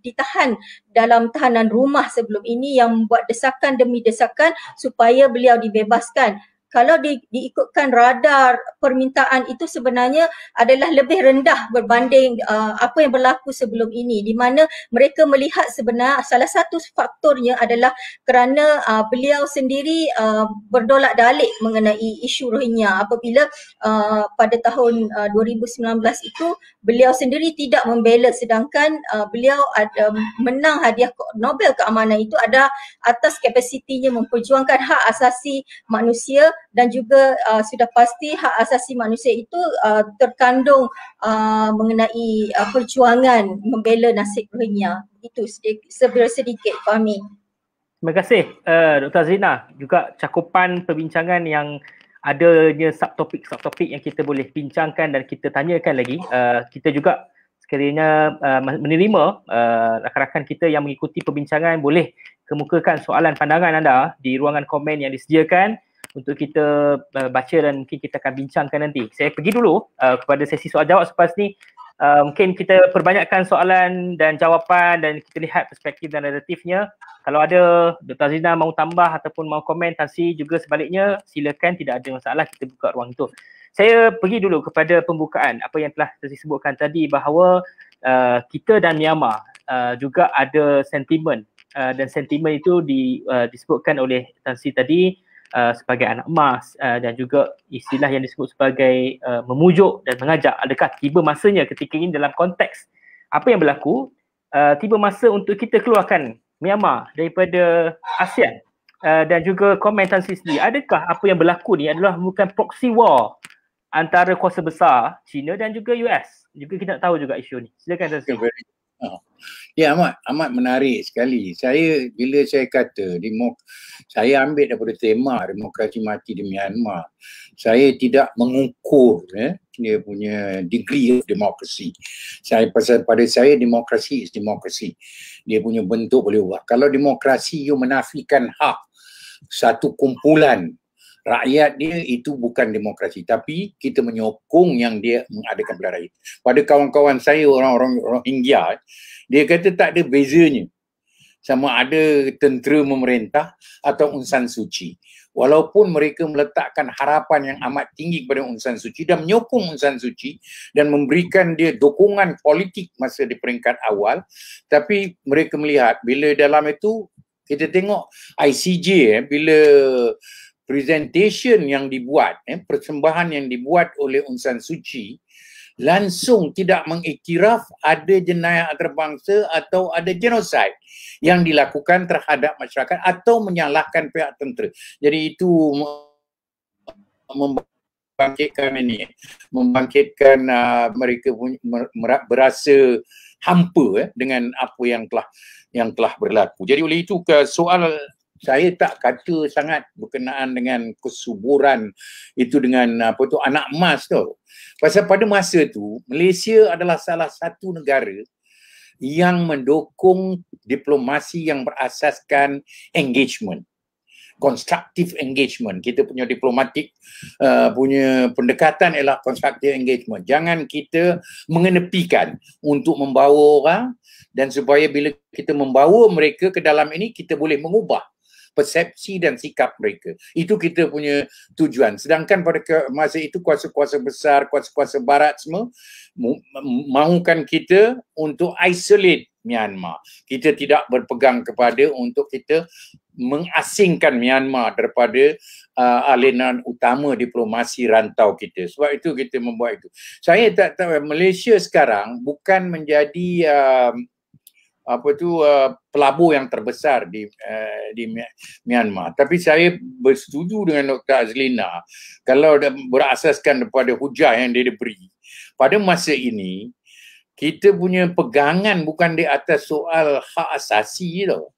ditahan dalam tahanan rumah sebelum ini, yang membuat desakan demi desakan supaya beliau dibebaskan. kalau diikutkan radar permintaan itu sebenarnya adalah lebih rendah berbanding apa yang berlaku sebelum ini, di mana mereka melihat sebenarnya salah satu faktornya adalah kerana beliau sendiri berdolak-dalik mengenai isu Rohingya apabila pada tahun 2019 itu beliau sendiri tidak membela, sedangkan beliau menang hadiah Nobel keamanan itu ada atas kapasitinya memperjuangkan hak asasi manusia, dan juga sudah pasti hak asasi manusia itu terkandung mengenai perjuangan membela nasib Rohingya. Itu sedikit Fahmi. Terima kasih Dr. Zina, juga cakupan perbincangan yang adanya subtopik yang kita boleh bincangkan dan kita tanyakan lagi. Kita juga sekiranya menerima rakan-rakan kita yang mengikuti perbincangan boleh kemukakan soalan pandangan anda di ruangan komen yang disediakan untuk kita baca dan mungkin kita akan bincangkan nanti. Saya pergi dulu kepada sesi soal jawab selepas ni. Mungkin kita perbanyakkan soalan dan jawapan dan kita lihat perspektif dan naratifnya. Kalau ada Dr. Zina mahu tambah ataupun mahu komen, Tansi juga sebaliknya, silakan, tidak ada masalah, kita buka ruang itu. Saya pergi dulu kepada pembukaan apa yang telah disebutkan tadi bahawa kita dan Myanmar juga ada sentimen dan sentimen itu disebutkan oleh Tansi tadi sebagai anak emas dan juga istilah yang disebut sebagai memujuk dan mengajak. Adakah tiba masanya ketika ini dalam konteks apa yang berlaku, tiba masa untuk kita keluarkan Myanmar daripada ASEAN dan juga komen Tansi sendiri, adakah apa yang berlaku ni adalah bukan proxy war antara kuasa besar China dan juga US? Juga kita nak tahu juga isu ni. Silakan Tansi. Ya, amat menarik sekali. Bila saya kata saya ambil daripada tema demokrasi mati di Myanmar, saya tidak mengukur dia punya degree of democracy. Pada saya demokrasi is demokrasi. Dia punya bentuk boleh ubah. Kalau demokrasi you menafikan hak satu kumpulan rakyat dia, itu bukan demokrasi, tapi kita menyokong yang dia mengadakan pilihan raya. Pada kawan-kawan saya orang-orang Rohingya, dia kata tak ada bezanya sama ada tentera memerintah atau Aung San Suu Kyi. Walaupun mereka meletakkan harapan yang amat tinggi kepada Aung San Suu Kyi dan menyokong Aung San Suu Kyi dan memberikan dia dukungan politik masa di peringkat awal, tapi mereka melihat bila dalam itu kita tengok ICJ bila presentation yang dibuat, persembahan yang dibuat oleh Aung San Suu Kyi langsung tidak mengiktiraf ada jenayah antarabangsa atau ada genosid yang dilakukan terhadap masyarakat atau menyalahkan pihak tentera. Jadi itu membangkitkan mereka berasa hampa dengan apa yang telah berlaku. Jadi oleh itu soal saya tak kata sangat berkenaan dengan kesuburan itu dengan anak emas tu. Pasal pada masa tu Malaysia adalah salah satu negara yang mendukung diplomasi yang berasaskan engagement, constructive engagement. Kita punya diplomatik punya pendekatan ialah constructive engagement. Jangan kita mengenepikan untuk membawa orang, dan supaya bila kita membawa mereka ke dalam ini kita boleh mengubah persepsi dan sikap mereka. Itu kita punya tujuan. Sedangkan pada masa itu kuasa-kuasa besar, kuasa-kuasa barat semua mahukan kita untuk isolate Myanmar. Kita tidak berpegang kepada untuk kita mengasingkan Myanmar daripada aliran utama diplomasi rantau kita. Sebab itu kita membuat itu. Saya tak tahu, Malaysia sekarang bukan menjadi pelabur yang terbesar di Myanmar. Tapi saya bersetuju dengan Dr. Azlina kalau berasaskan daripada hujah yang dia beri. Pada masa ini kita punya pegangan bukan di atas soal hak asasi tau.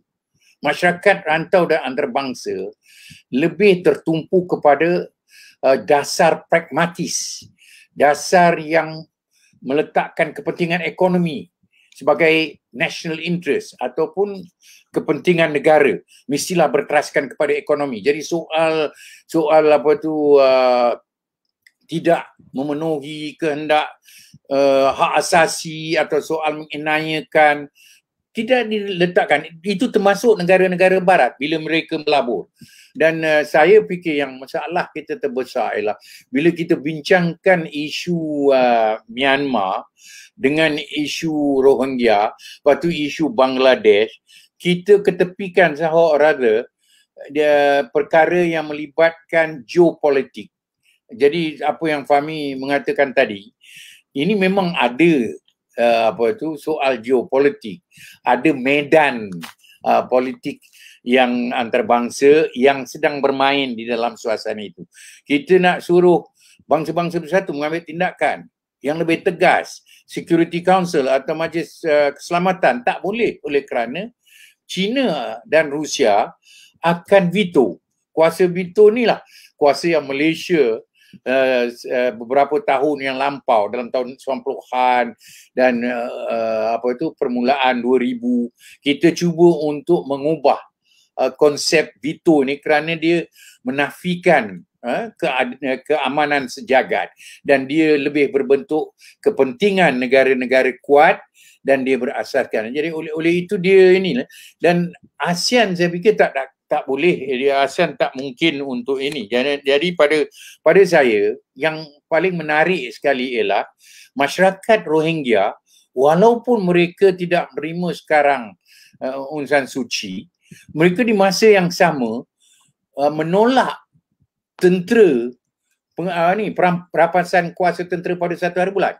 Masyarakat rantau dan antarabangsa lebih tertumpu kepada dasar pragmatis, dasar yang meletakkan kepentingan ekonomi sebagai national interest ataupun kepentingan negara, mestilah berteraskan kepada ekonomi. Jadi soal tidak memenuhi kehendak hak asasi atau soal mengenayakan tidak diletakkan. Itu termasuk negara-negara barat bila mereka melabur. Dan saya fikir yang masalah kita terbesar ialah bila kita bincangkan isu Myanmar dengan isu Rohingya, lepas tu isu Bangladesh, kita ketepikan somehow or other perkara yang melibatkan geopolitik. Jadi apa yang Fahmi mengatakan tadi, ini memang ada soal geopolitik, ada medan politik yang antarabangsa yang sedang bermain di dalam suasana itu. Kita nak suruh bangsa-bangsa bersatu mengambil tindakan yang lebih tegas. Security Council atau Majlis Keselamatan tak boleh, oleh kerana China dan Rusia akan veto. Kuasa veto ni lah kuasa yang Malaysia beberapa tahun yang lampau dalam tahun 90-an dan permulaan 2000 kita cuba untuk mengubah konsep veto ni kerana dia menafikan keamanan sejagat dan dia lebih berbentuk kepentingan negara-negara kuat dan dia berasaskan. Jadi oleh itu dia inilah, dan ASEAN saya fikir tak boleh, ASEAN tak mungkin untuk ini. Jadi pada saya yang paling menarik sekali ialah masyarakat Rohingya, walaupun mereka tidak menerima sekarang Aung San Suu Kyi, mereka di masa yang sama menolak tentera perampasan kuasa tentera pada 1 hari bulan.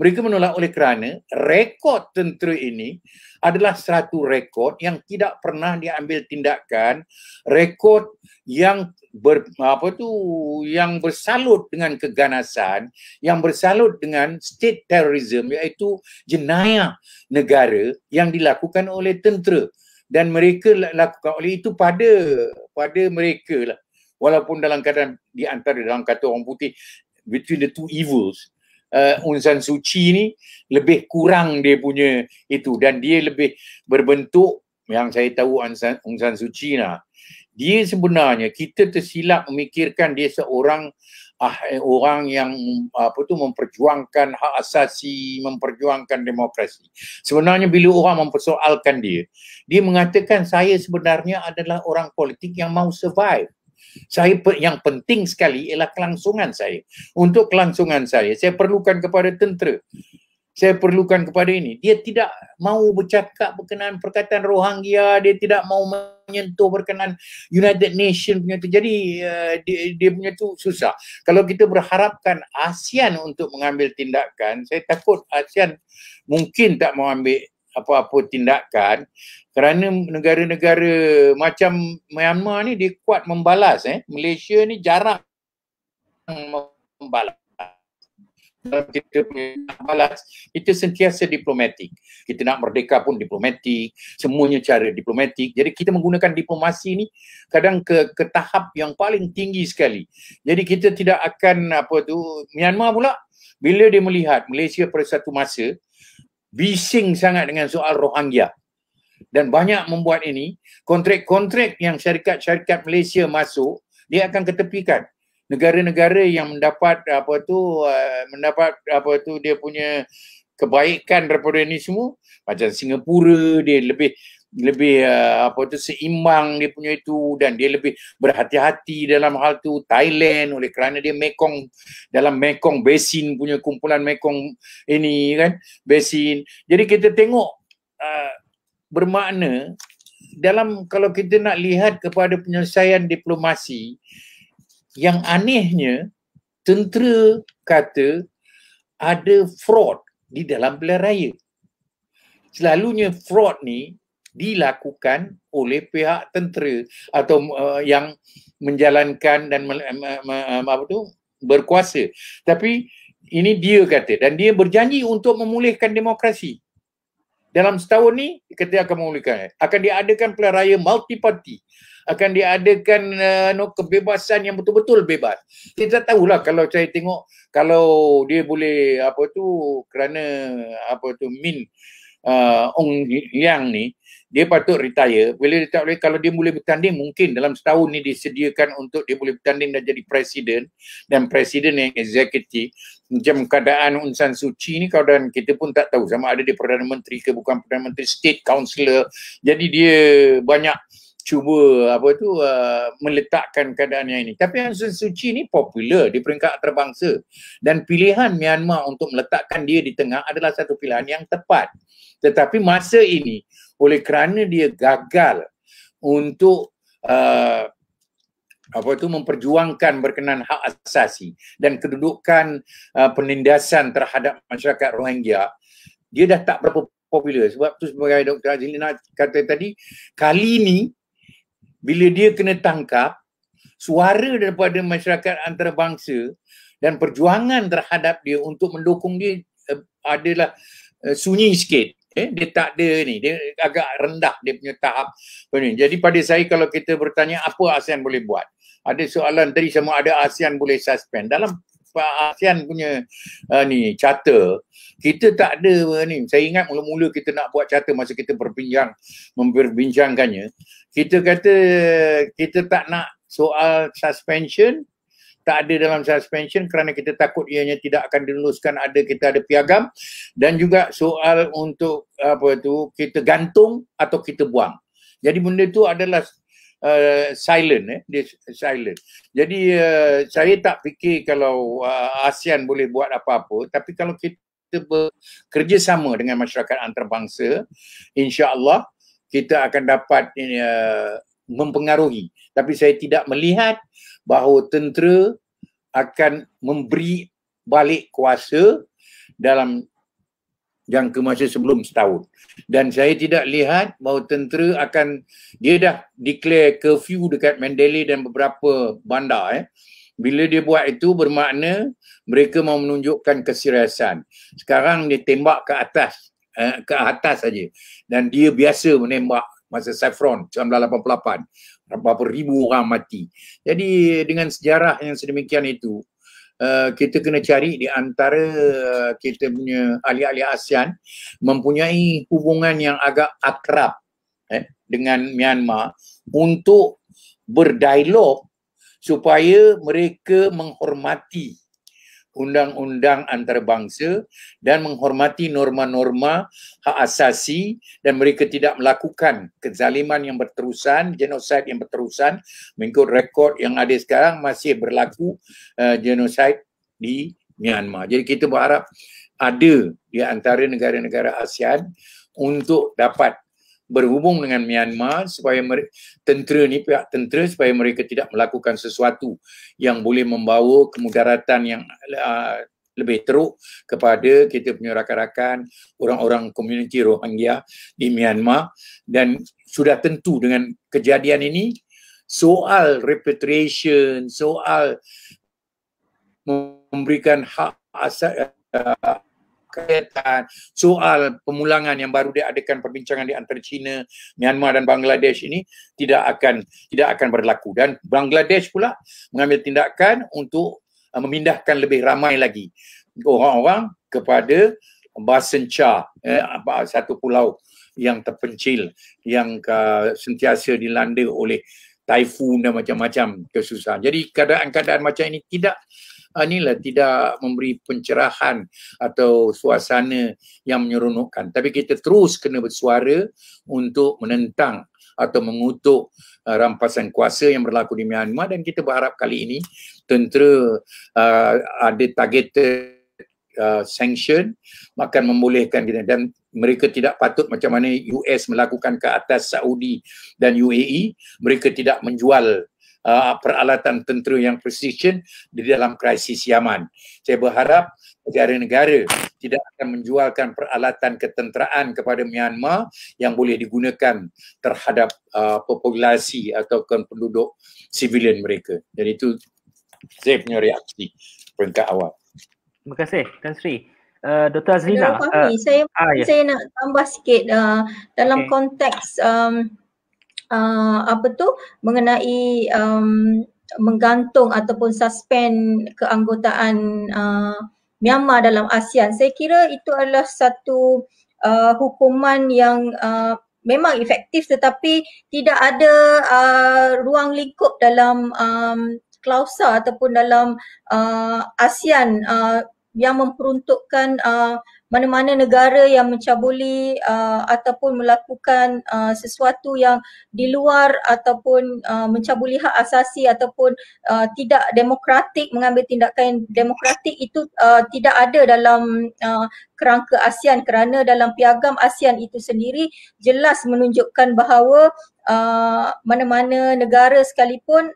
Mereka menolak oleh kerana rekod tentera ini adalah satu rekod yang tidak pernah diambil tindakan, rekod yang yang bersalut dengan keganasan, yang bersalut dengan state terrorism, iaitu jenayah negara yang dilakukan oleh tentera. Dan mereka lakukan oleh itu pada mereka lah. Walaupun dalam keadaan di antara dalam kata orang putih between the two evils, Aung San Suu Kyi ni lebih kurang dia punya itu, dan dia lebih berbentuk yang saya tahu Aung San Suu Kyi lah. Dia sebenarnya kita tersilap memikirkan dia seorang orang yang memperjuangkan hak asasi, memperjuangkan demokrasi. Sebenarnya bila orang mempersoalkan dia mengatakan saya sebenarnya adalah orang politik yang mau survive. Yang penting sekali ialah kelangsungan saya. Untuk kelangsungan saya perlukan kepada tentera. Saya perlukan kepada ini. Dia tidak mau bercakap berkenaan perkataan Rohingya, dia tidak mau menyentuh berkenaan United Nations punya tu. Jadi dia punya tu susah. Kalau kita berharapkan ASEAN untuk mengambil tindakan, saya takut ASEAN mungkin tak mau ambil apa-apa tindakan kerana negara-negara macam Myanmar ni dia kuat membalas. Malaysia ni jarang membalas. Kita balas, kita sentiasa diplomatik. Kita nak merdeka pun diplomatik, semuanya cara diplomatik. Jadi kita menggunakan diplomasi ni kadang ke tahap yang paling tinggi sekali. Jadi kita tidak akan Myanmar pula bila dia melihat Malaysia pada satu masa bising sangat dengan soal Rohingya dan banyak membuat ini, kontrak-kontrak yang syarikat-syarikat Malaysia masuk, dia akan ketepikan. Negara-negara yang mendapat dia punya kebaikan daripada ini semua, macam Singapura, dia lebih seimbang dia punya itu, dan dia lebih berhati-hati dalam hal tu. Thailand oleh kerana dia dalam Mekong Basin punya kumpulan Mekong ini kan, Basin. Jadi kita tengok bermakna dalam, kalau kita nak lihat kepada penyelesaian diplomasi, yang anehnya tentera kata ada fraud di dalam pilihan raya. Selalunya fraud ni dilakukan oleh pihak tentera atau yang menjalankan dan berkuasa. Tapi ini dia kata, dan dia berjanji untuk memulihkan demokrasi. Dalam setahun ni kita akan memulihkan. Akan diadakan pilihan raya multi-party. Akan diadakan kebebasan yang betul-betul bebas. Kita tahulah, kalau saya tengok, kalau dia boleh kerana Min Ong Yang ni, dia patut retire. Bila dia tak boleh, kalau dia boleh bertanding, mungkin dalam setahun ni disediakan untuk dia boleh bertanding dan jadi presiden, dan presiden yang eksekutif. Macam keadaan Aung San Suu Kyi ni, keadaan kita pun tak tahu sama ada dia Perdana Menteri ke bukan Perdana Menteri, State Councillor. Jadi dia banyak cuba meletakkan keadaan yang ini. Tapi Aung San Suu Kyi ni popular di peringkat antarabangsa, dan pilihan Myanmar untuk meletakkan dia di tengah adalah satu pilihan yang tepat. Tetapi masa ini, oleh kerana dia gagal untuk memperjuangkan berkenaan hak asasi dan kedudukan penindasan terhadap masyarakat Rohingya, dia dah tak berapa popular. Sebab tu sebagai Dr. Azlina kata tadi, kali ni bila dia kena tangkap, suara daripada masyarakat antarabangsa dan perjuangan terhadap dia untuk mendukung dia adalah sunyi sikit. Dia tak ada ni, dia agak rendah dia punya tahap. Jadi pada saya, kalau kita bertanya apa ASEAN boleh buat, ada soalan tadi sama ada ASEAN boleh suspend. Dalam ASEAN punya charter, kita tak ada ni. Saya ingat mula-mula kita nak buat charter masa kita memperbincangkannya, kita kata kita tak nak soal suspension, tak ada dalam suspension kerana kita takut ianya tidak akan diluluskan, kita ada piagam, dan juga soal untuk kita gantung atau kita buang. Jadi benda tu adalah silent, dia silent. Jadi saya tak fikir kalau ASEAN boleh buat apa-apa, tapi kalau kita bekerjasama dengan masyarakat antarabangsa, insya-Allah kita akan dapat mempengaruhi. Tapi saya tidak melihat bahawa tentera akan memberi balik kuasa dalam jangka masa sebelum setahun. Dan saya tidak lihat bahawa tentera akan, dia dah declare curfew dekat Mandalay dan beberapa bandar. Bila dia buat itu bermakna mereka mau menunjukkan keseriusan. Sekarang dia tembak ke atas saja. Dan dia biasa menembak masa Saffron 1988. Berapa ribu orang mati. Jadi dengan sejarah yang sedemikian itu, kita kena cari di antara kita punya ahli-ahli ASEAN mempunyai hubungan yang agak akrab dengan Myanmar untuk berdialog supaya mereka menghormati undang-undang antarabangsa dan menghormati norma-norma hak asasi, dan mereka tidak melakukan kezaliman yang berterusan, genosid yang berterusan. Mengikut rekod yang ada sekarang masih berlaku genosid di Myanmar. Jadi kita berharap ada di antara negara-negara ASEAN untuk dapat berhubung dengan Myanmar supaya pihak tentera supaya mereka tidak melakukan sesuatu yang boleh membawa kemudaratan yang lebih teruk kepada kita punya rakan-rakan orang-orang komuniti Rohingya di Myanmar. Dan sudah tentu dengan kejadian ini, soal repatriation, soal memberikan hak asas kaitan, soal pemulangan yang baru diadakan perbincangan di antara China, Myanmar dan Bangladesh ini tidak akan berlaku. Dan Bangladesh pula mengambil tindakan untuk memindahkan lebih ramai lagi orang-orang kepada Bhasan Char, satu pulau yang terpencil yang sentiasa dilanda oleh taifun dan macam-macam kesusahan. Jadi keadaan-keadaan macam ini tidak memberi pencerahan atau suasana yang menyeronokkan. Tapi kita terus kena bersuara untuk menentang atau mengutuk rampasan kuasa yang berlaku di Myanmar, dan kita berharap kali ini tentera ada targeted sanction akan membolehkan kita, dan mereka tidak patut macam mana US melakukan ke atas Saudi dan UAE, mereka tidak menjual peralatan tentera yang precision di dalam krisis Yaman. Saya berharap negara-negara tidak akan menjualkan peralatan ketenteraan kepada Myanmar yang boleh digunakan terhadap populasi atau penduduk civilian mereka. Jadi itu saya punya reaksi peringkat awal. Terima kasih Tan Sri. Dr. Azlina, saya nak tambah sikit dalam konteks mengenai menggantung ataupun suspend keanggotaan Myanmar dalam ASEAN. Saya kira itu adalah satu hukuman yang memang efektif tetapi tidak ada ruang lingkup dalam klausa ataupun dalam ASEAN yang memperuntukkan mana-mana negara yang mencabuli ataupun melakukan sesuatu yang di luar ataupun mencabuli hak asasi ataupun tidak demokratik, mengambil tindakan demokratik itu tidak ada dalam kerangka ASEAN, kerana dalam piagam ASEAN itu sendiri jelas menunjukkan bahawa mana-mana negara sekalipun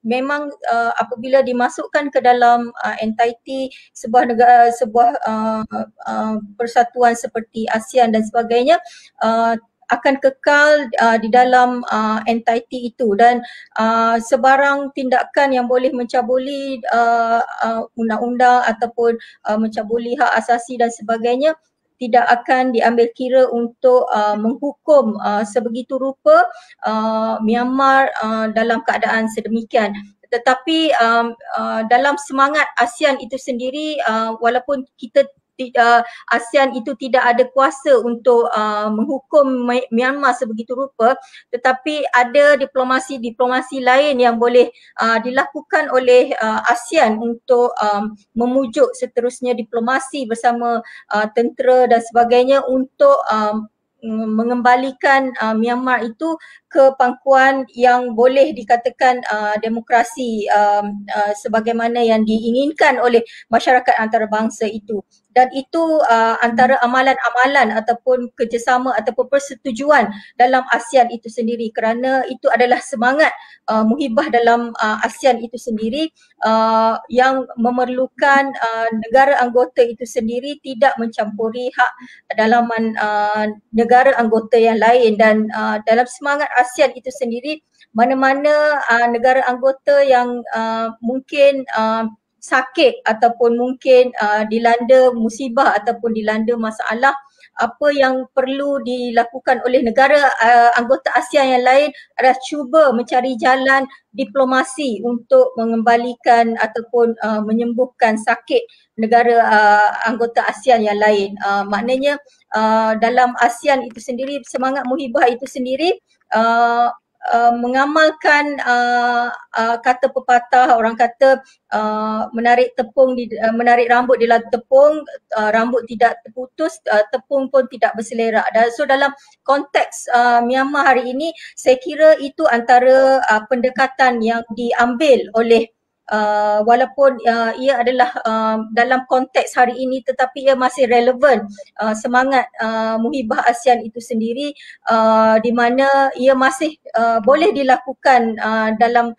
memang apabila dimasukkan ke dalam entiti sebuah negara, sebuah persatuan seperti ASEAN dan sebagainya, akan kekal di dalam entiti itu, dan sebarang tindakan yang boleh mencabuli undang-undang ataupun mencabuli hak asasi dan sebagainya tidak akan diambil kira untuk menghukum sebegitu rupa Myanmar dalam keadaan sedemikian. Tetapi dalam semangat ASEAN itu sendiri, walaupun kita ASEAN itu tidak ada kuasa untuk menghukum Myanmar sebegitu rupa, tetapi ada diplomasi lain yang boleh dilakukan oleh ASEAN untuk memujuk seterusnya diplomasi bersama tentera dan sebagainya untuk mengembalikan Myanmar itu ke pangkuan yang boleh dikatakan demokrasi sebagaimana yang diinginkan oleh masyarakat antarabangsa itu. Dan itu antara amalan-amalan ataupun kerjasama ataupun persetujuan dalam ASEAN itu sendiri, kerana itu adalah semangat muhibah dalam ASEAN itu sendiri yang memerlukan negara anggota itu sendiri tidak mencampuri hak dalaman negara anggota yang lain. Dan dalam semangat ASEAN itu sendiri, mana-mana negara anggota yang mungkin sakit ataupun mungkin dilanda musibah ataupun dilanda masalah, apa yang perlu dilakukan oleh negara anggota ASEAN yang lain adalah cuba mencari jalan diplomasi untuk mengembalikan ataupun menyembuhkan sakit negara anggota ASEAN yang lain. Maknanya dalam ASEAN itu sendiri, semangat muhibah itu sendiri mengamalkan kata pepatah, orang kata menarik rambut di laut tepung, rambut tidak terputus, tepung pun tidak berselerak. So dalam konteks Myanmar hari ini, saya kira itu antara pendekatan yang diambil oleh walaupun ia adalah dalam konteks hari ini, tetapi ia masih relevan semangat muhibah ASEAN itu sendiri, di mana ia masih boleh dilakukan dalam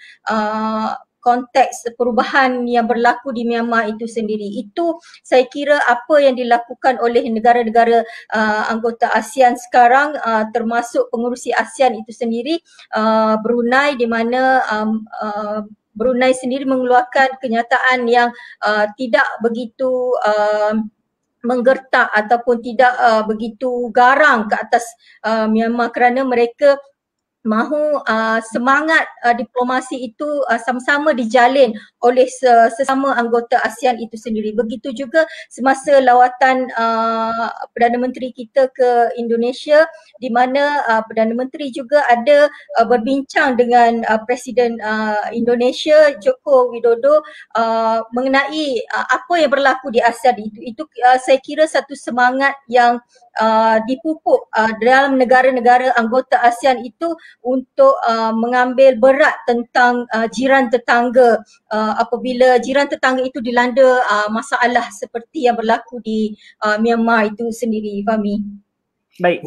konteks perubahan yang berlaku di Myanmar itu sendiri. Itu saya kira apa yang dilakukan oleh negara-negara anggota ASEAN sekarang, termasuk pengurusi ASEAN itu sendiri, Brunei, di mana Brunei sendiri mengeluarkan kenyataan yang tidak begitu menggertak ataupun tidak begitu garang ke atas Myanmar, kerana mereka mahu semangat diplomasi itu sama-sama dijalin oleh sesama anggota ASEAN itu sendiri. Begitu juga semasa lawatan Perdana Menteri kita ke Indonesia, di mana Perdana Menteri juga ada berbincang dengan Presiden Indonesia Joko Widodo mengenai apa yang berlaku di ASEAN itu. Itu saya kira satu semangat yang dipupuk dalam negara-negara anggota ASEAN itu untuk mengambil berat tentang jiran tetangga apabila jiran tetangga itu dilanda masalah seperti yang berlaku di Myanmar itu sendiri, Fahmi. Baik,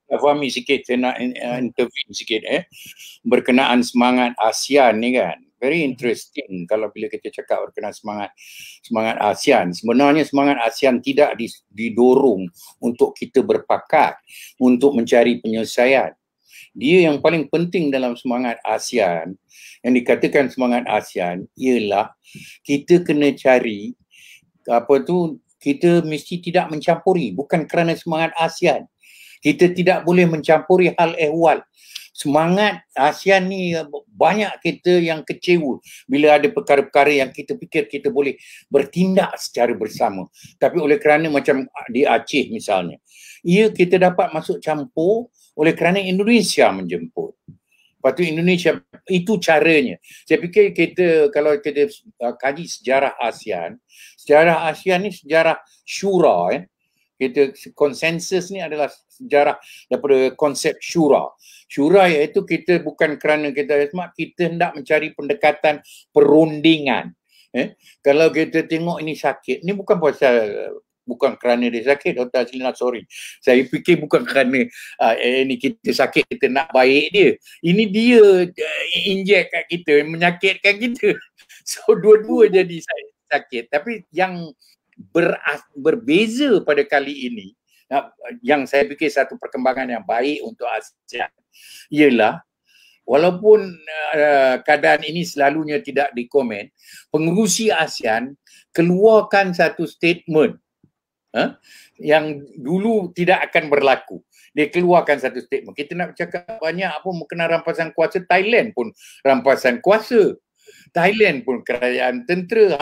Fahmi sikit, saya nak intervene sikit berkenaan semangat ASEAN ni kan. Very interesting kalau bila kita cakap berkenaan semangat ASEAN. Sebenarnya semangat ASEAN tidak didorong untuk kita berpakat, untuk mencari penyelesaian. Dia yang paling penting dalam semangat ASEAN, yang dikatakan semangat ASEAN, ialah kita kena cari kita mesti tidak mencampuri, bukan kerana semangat ASEAN. Kita tidak boleh mencampuri hal ehwal. Semangat ASEAN ni banyak kita yang kecewa bila ada perkara-perkara yang kita fikir kita boleh bertindak secara bersama. Tapi oleh kerana macam di Aceh misalnya, ia kita dapat masuk campur oleh kerana Indonesia menjemput. Lepas tu Indonesia, itu caranya. Saya fikir kita, kalau kita kaji sejarah ASEAN ni sejarah syura. Kita konsensus ni adalah sejarah daripada konsep syura. Syura iaitu kita bukan kerana kita hendak mencari pendekatan perundingan. Kalau kita tengok ini sakit, ni bukan kerana dia sakit, Dr. Azlina, sorry. Saya fikir bukan kerana ini kita sakit, kita nak baik dia. Ini dia injek kat kita, menyakitkan kita. So dua-dua jadi sakit. Tapi yang berbeza pada kali ini, yang saya fikir satu perkembangan yang baik untuk ASEAN, ialah walaupun keadaan ini selalunya tidak dikomen, pengerusi ASEAN keluarkan satu statement yang dulu tidak akan berlaku. Dia keluarkan satu statement. Kita nak bercakap banyak apa mengenai rampasan kuasa, Thailand pun rampasan kuasa. Thailand pun kerajaan tentera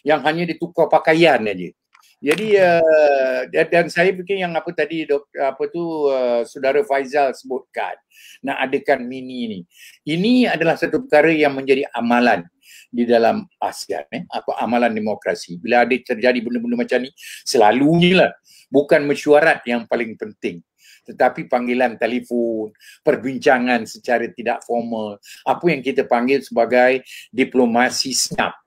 yang hanya ditukar pakaian aja. Jadi dan saya fikir yang apa tadi saudara Faizal sebutkan, nak adakan mini ni. Ini adalah satu perkara yang menjadi amalan di dalam ASEAN, apa amalan demokrasi. Bila ada terjadi benda-benda macam ni, selalunya lah bukan mesyuarat yang paling penting, tetapi panggilan telefon, perbincangan secara tidak formal, apa yang kita panggil sebagai diplomasi senyap.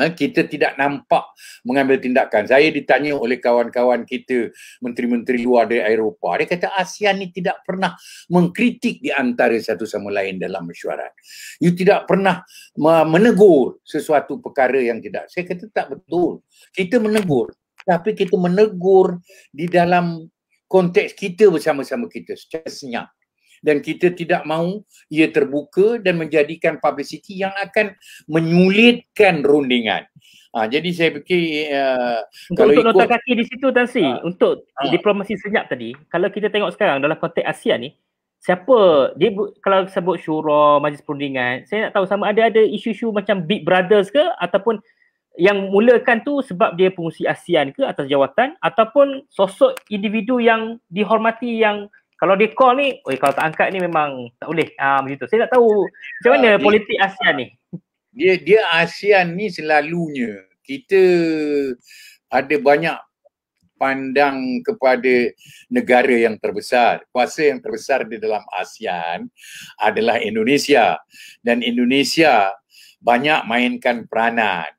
Kita tidak nampak mengambil tindakan. Saya ditanya oleh kawan-kawan kita, menteri-menteri luar dari Eropah, dia kata ASEAN ni tidak pernah mengkritik di antara satu sama lain dalam mesyuarat. You tidak pernah menegur sesuatu perkara yang tidak. Saya kata tak betul. Kita menegur, tapi kita menegur di dalam konteks kita bersama-sama kita secara senyap. Dan kita tidak mahu ia terbuka dan menjadikan publicity yang akan menyulitkan rundingan. Jadi saya fikir untuk nota kaki di situ Tan Sri, untuk diplomasi senyap tadi, kalau kita tengok sekarang dalam konteks ASEAN ni, siapa dia kalau sebut syura, majlis perundingan, saya nak tahu sama ada isu-isu macam Big Brothers ke, ataupun yang mulakan tu sebab dia pengurusi ASEAN ke atas jawatan, ataupun sosok individu yang dihormati yang kalau dia call ni, kalau tak angkat ni memang tak boleh. Begitu. Saya nak tahu macam mana politik ASEAN ni. Dia ASEAN ni selalunya kita ada banyak pandang kepada negara yang terbesar. Kuasa yang terbesar di dalam ASEAN adalah Indonesia. Dan Indonesia banyak mainkan peranan.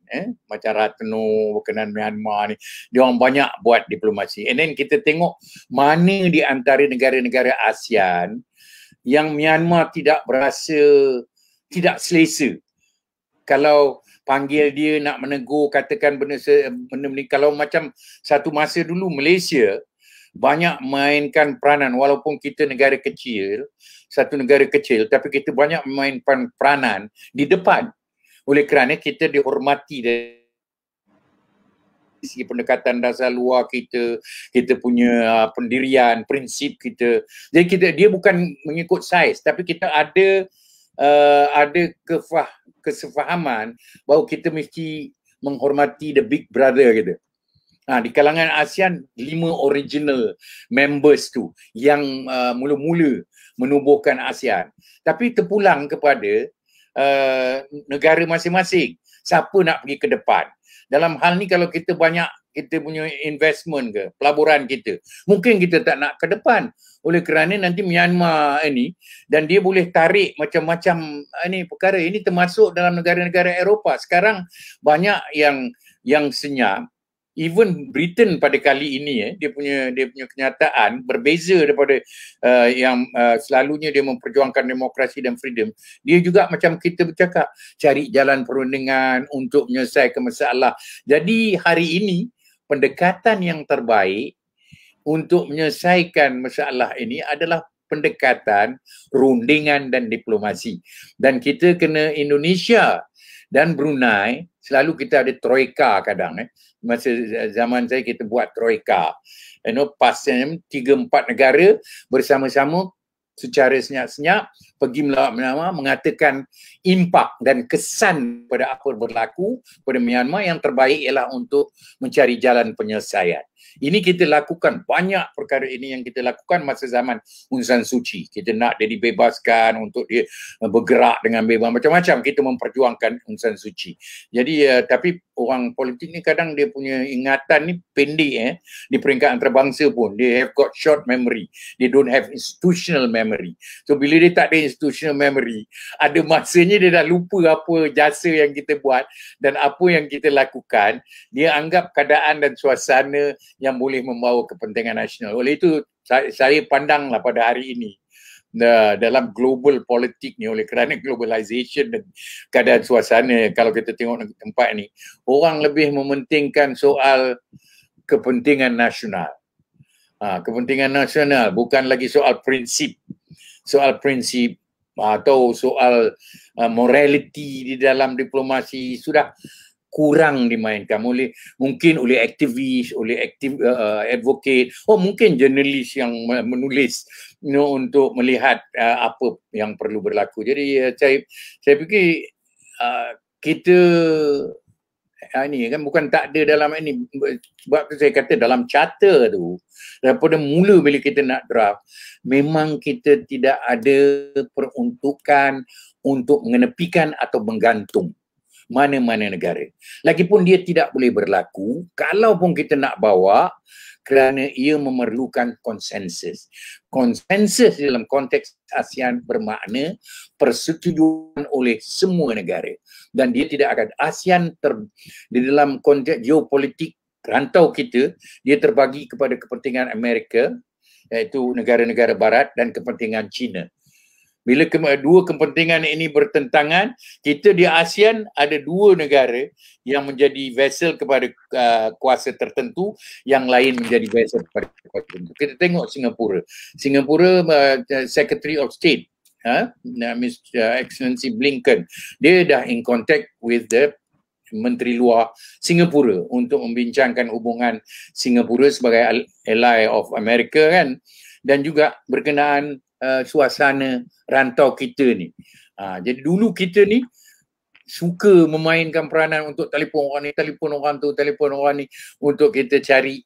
Macam Ratno berkenaan Myanmar ni, dia orang banyak buat diplomasi. And then kita tengok mana di antara negara-negara ASEAN yang Myanmar tidak berasa, tidak selesa. Kalau panggil dia nak menegur, katakan benda ni, kalau macam satu masa dulu Malaysia banyak mainkan peranan, walaupun kita negara kecil, satu negara kecil, tapi kita banyak memainkan peranan di depan. Oleh kerana kita dihormati dari segi pendekatan dasar luar kita punya pendirian, prinsip kita. Jadi dia bukan mengikut saiz, tapi kita ada kesefahaman bahawa kita mesti menghormati the big brother kita. Di kalangan ASEAN, 5 original members tu yang mula-mula menubuhkan ASEAN. Tapi terpulang kepada negara masing-masing, siapa nak pergi ke depan. Dalam hal ni kalau kita banyak, kita punya investment ke, pelaburan kita, mungkin kita tak nak ke depan. Oleh kerana nanti Myanmar ini, dan dia boleh tarik macam-macam ini perkara. Ini termasuk dalam negara-negara Eropah. Sekarang banyak yang senyap. Even Britain pada kali ini dia punya kenyataan berbeza daripada yang selalunya dia memperjuangkan demokrasi dan freedom. Dia juga macam kita bercakap, cari jalan perundingan untuk menyelesaikan masalah. Jadi hari ini pendekatan yang terbaik untuk menyelesaikan masalah ini adalah pendekatan rundingan dan diplomasi. Dan kita kena, Indonesia dan Brunei, selalu kita ada troika kadang. Masa zaman saya kita buat troika. Pasal 3-4 negara bersama-sama secara senyap-senyap pergi melawat mengatakan impak dan kesan pada apa berlaku pada Myanmar. Yang terbaik ialah untuk mencari jalan penyelesaian. Ini kita lakukan, banyak perkara ini yang kita lakukan masa zaman Aung San Suu Kyi. Kita nak dia dibebaskan untuk dia bergerak dengan bebas, macam-macam kita memperjuangkan Aung San Suu Kyi. Jadi tapi orang politik ni kadang dia punya ingatan ni pendek di peringkat antarabangsa pun. They have got short memory. They don't have institutional memory. So bila dia tak ada institutional memory, ada masanya dia dah lupa apa jasa yang kita buat dan apa yang kita lakukan. Dia anggap keadaan dan suasana yang boleh membawa kepentingan nasional. Oleh itu saya pandanglah pada hari ini dalam global politik ni, oleh kerana globalization dan keadaan suasana, kalau kita tengok tempat ni, orang lebih mementingkan soal kepentingan nasional. Kepentingan nasional bukan lagi soal prinsip atau soal morality di dalam diplomasi sudah kurang dimainkan mungkin oleh aktivis, oleh advocate, mungkin jurnalis yang menulis untuk melihat apa yang perlu berlaku. Jadi saya fikir kita ini kan bukan tak ada dalam ini, sebab tu saya kata dalam charter tu daripada mula bila kita nak draft memang kita tidak ada peruntukan untuk mengenepikan atau menggantung mana-mana negara. Lagipun dia tidak boleh berlaku kalaupun kita nak bawa, kerana ia memerlukan konsensus. Konsensus dalam konteks ASEAN bermakna persetujuan oleh semua negara. Dan dia tidak akan, ASEAN di dalam konteks geopolitik rantau kita, dia terbagi kepada kepentingan Amerika, iaitu negara-negara barat, dan kepentingan China. Bila dua kepentingan ini bertentangan, kita di ASEAN ada dua negara yang menjadi vessel kepada kuasa tertentu, yang lain menjadi vessel kepada kuasa tertentu. Kita tengok Singapura. Singapura Secretary of State, Excellency Blinken, dia dah in contact with the Menteri Luar Singapura untuk membincangkan hubungan Singapura sebagai ally of America kan, dan juga berkenaan suasana rantau kita ni. Jadi dulu kita ni suka memainkan peranan untuk telefon orang ni, telefon orang tu, telefon orang ni, untuk kita cari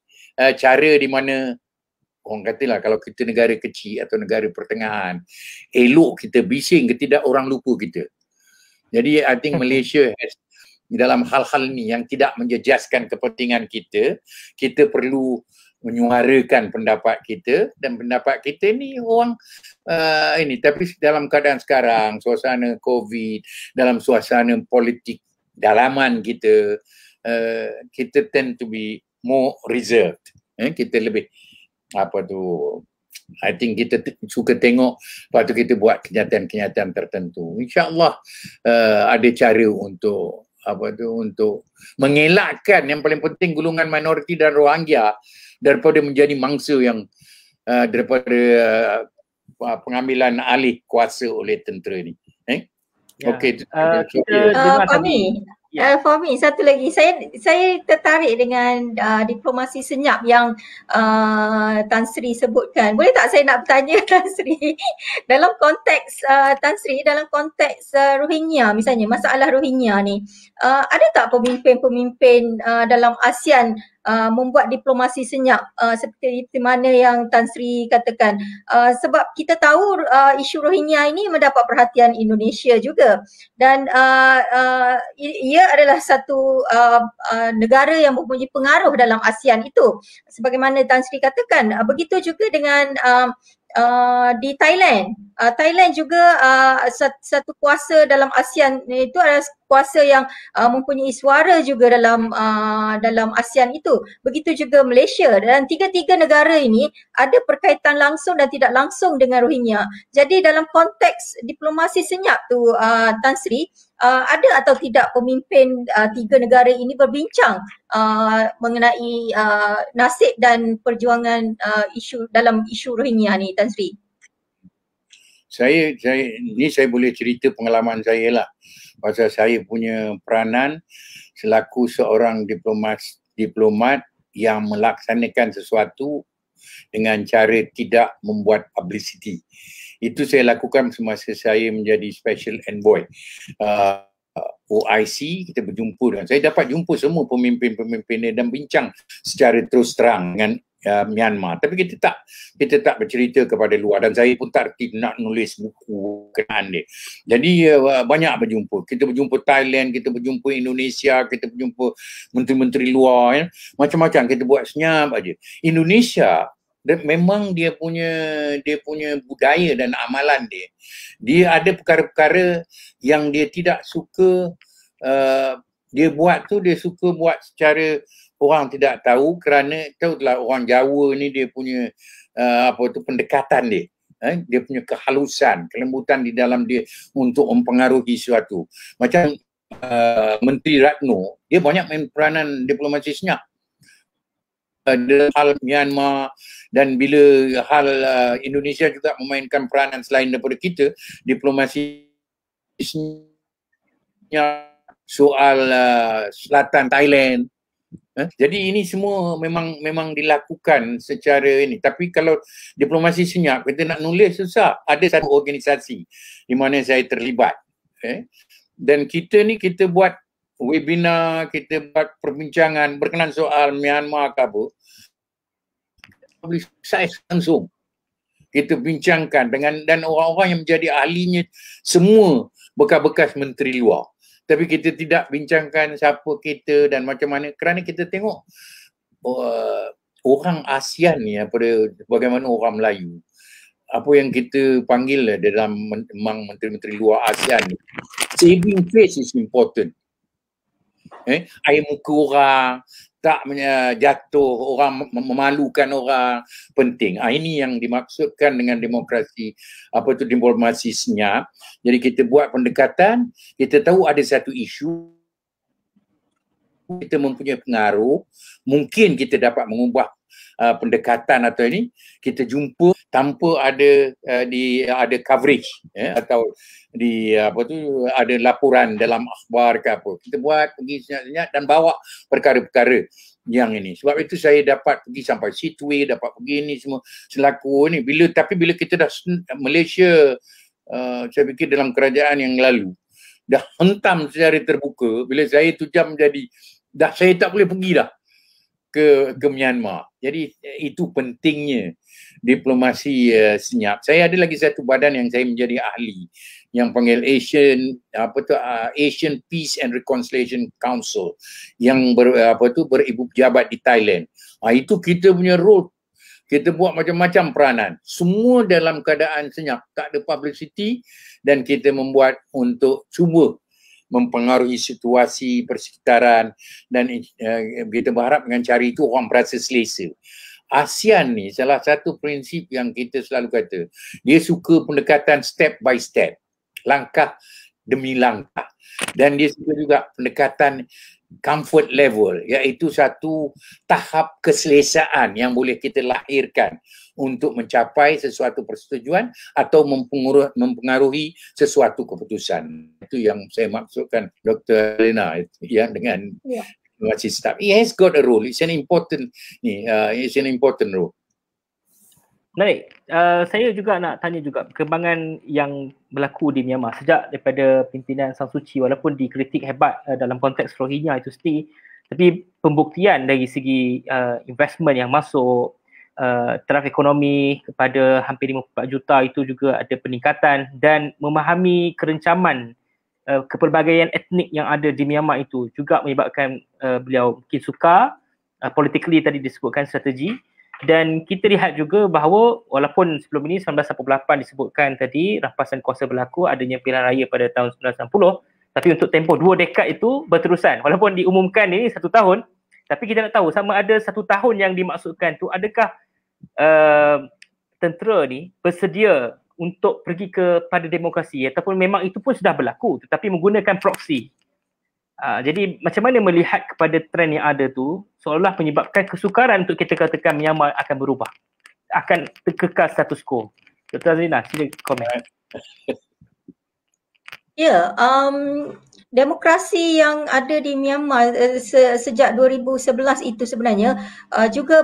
cara di mana orang katalah kalau kita negara kecil atau negara pertengahan, elok kita bising ke tidak orang lupa kita. Jadi I think Malaysia has, dalam hal-hal ni yang tidak menjejaskan kepentingan kita, kita perlu menyuarakan pendapat kita, dan pendapat kita ni orang ini. Tapi dalam keadaan sekarang, suasana COVID, dalam suasana politik dalaman kita, kita tend to be more reserved. Kita lebih I think kita suka tengok, lepas tu kita buat kenyataan-kenyataan tertentu. InsyaAllah ada cara untuk untuk mengelakkan, yang paling penting, golongan minoriti dan Rohingya daripada menjadi mangsa yang daripada pengambilan alih kuasa oleh tentera ni. Okey. Fahmi, satu lagi, saya tertarik dengan diplomasi senyap yang Tan Sri sebutkan. Boleh tak saya nak bertanya Tan Sri, dalam konteks Tan Sri, dalam konteks Rohingya misalnya, masalah Rohingya ni, ada tak pemimpin-pemimpin dalam ASEAN membuat diplomasi senyap seperti mana yang Tan Sri katakan? Sebab kita tahu isu Rohingya ini mendapat perhatian Indonesia juga, dan ia adalah satu negara yang mempunyai pengaruh dalam ASEAN itu. Sebagaimana Tan Sri katakan, begitu juga dengan di Thailand. Thailand juga satu kuasa dalam ASEAN, itu adalah kuasa yang mempunyai suara juga dalam ASEAN itu. Begitu juga Malaysia, dan tiga-tiga negara ini ada perkaitan langsung dan tidak langsung dengan Rohingya. Jadi dalam konteks diplomasi senyap tu, Tan Sri, ada atau tidak pemimpin tiga negara ini berbincang mengenai nasib dan perjuangan dalam isu Rohingya ni, Tan Sri? Saya boleh cerita pengalaman saya lah, pasal saya punya peranan selaku seorang diplomat yang melaksanakan sesuatu dengan cara tidak membuat publicity. Itu saya lakukan semasa saya menjadi special envoy OIC, kita berjumpa dengan, saya dapat jumpa semua pemimpin-pemimpin dia dan bincang secara terus terang dengan Myanmar. Tapi kita tak bercerita kepada luar, dan saya pun tak aktif nak nulis buku kenaan dia. Jadi banyak berjumpa. Kita berjumpa Thailand, kita berjumpa Indonesia, kita berjumpa menteri-menteri luar, ya. Macam-macam kita buat senyap aja. Indonesia memang dia punya budaya dan amalan dia ada perkara-perkara yang dia tidak suka dia buat tu, dia suka buat secara orang tidak tahu, kerana tahulah orang Jawa ni dia punya pendekatan dia. Dia punya kehalusan, kelembutan di dalam dia untuk mempengaruhi sesuatu. Macam Menteri Ratno, dia banyak main peranan diplomasi senyap dalam hal Myanmar, dan bila hal Indonesia juga memainkan peranan selain daripada kita, diplomasi senyap soal selatan Thailand. Jadi ini semua memang dilakukan secara ini. Tapi kalau diplomasi senyap, kita nak nulis susah. Ada satu organisasi di mana saya terlibat. Dan kita buat webinar, kita buat perbincangan berkenaan soal Myanmar ke apa. Saya langsung kita bincangkan dan orang-orang yang menjadi ahlinya semua bekas-bekas menteri luar. Tapi kita tidak bincangkan siapa kita dan macam mana, kerana kita tengok orang ASEAN ni bagaimana orang Melayu. Apa yang kita panggil dalam menteri-menteri luar ASEAN ni, saving face is important. Air muka orang, tak jatuh orang, memalukan orang, penting. Ini yang dimaksudkan dengan demokrasi, diplomasi senyap. Jadi kita buat pendekatan, kita tahu ada satu isu, kita mempunyai pengaruh, mungkin kita dapat mengubah pendekatan atau ini, kita jumpa tanpa ada coverage, atau ada laporan dalam akhbar ke apa. Kita buat pergi senyap-senyap dan bawa perkara-perkara yang ini. Sebab itu saya dapat pergi sampai Sidway, dapat pergi ni semua selaku ni. Tapi bila kita dah Malaysia, saya fikir dalam kerajaan yang lalu, dah hentam secara terbuka, bila saya tu jam jadi, saya tak boleh pergi dah ke Myanmar. Jadi itu pentingnya diplomasi senyap. Saya ada lagi satu badan yang saya menjadi ahli, yang panggil Asian Peace and Reconciliation Council, yang beribu pejabat di Thailand. Itu kita punya role. Kita buat macam-macam peranan. Semua dalam keadaan senyap, tak ada publicity, dan kita membuat untuk cuba mempengaruhi situasi persekitaran, dan kita berharap dengan cara itu orang berasa selesa. ASEAN ni salah satu prinsip yang kita selalu kata, dia suka pendekatan step by step, langkah demi langkah, dan dia suka juga pendekatan comfort level, iaitu satu tahap keselesaan yang boleh kita lahirkan untuk mencapai sesuatu persetujuan atau mempengaruhi sesuatu keputusan. Itu yang saya maksudkan, Dr. Lena, dengan diplomasi senyap. It has got a role. It's an important role. Baik, saya juga nak tanya juga perkembangan yang berlaku di Myanmar sejak daripada pimpinan Sang Suu Kyi, walaupun dikritik hebat dalam konteks Rohingya itu sendiri, tapi pembuktian dari segi investment yang masuk, taraf ekonomi kepada hampir 54 juta itu juga ada peningkatan, dan memahami kerencaman kepelbagaian etnik yang ada di Myanmar itu juga menyebabkan beliau mungkin suka politically tadi disebutkan strategi. Dan kita lihat juga bahawa walaupun sebelum ini 1988 disebutkan tadi rampasan kuasa berlaku, adanya pilihan raya pada tahun 1990, tapi untuk tempoh 2 dekad itu berterusan. Walaupun diumumkan ini 1 tahun, tapi kita nak tahu sama ada 1 tahun yang dimaksudkan tu, adakah tentera ni bersedia untuk pergi kepada demokrasi, ataupun memang itu pun sudah berlaku tetapi menggunakan proksi. Jadi macam mana melihat kepada trend yang ada tu, seolah menyebabkan kesukaran untuk kita katakan Myanmar akan berubah, akan kekal status quo. Dr. Azrina, sila komen. Ya, demokrasi yang ada di Myanmar sejak 2011 itu sebenarnya juga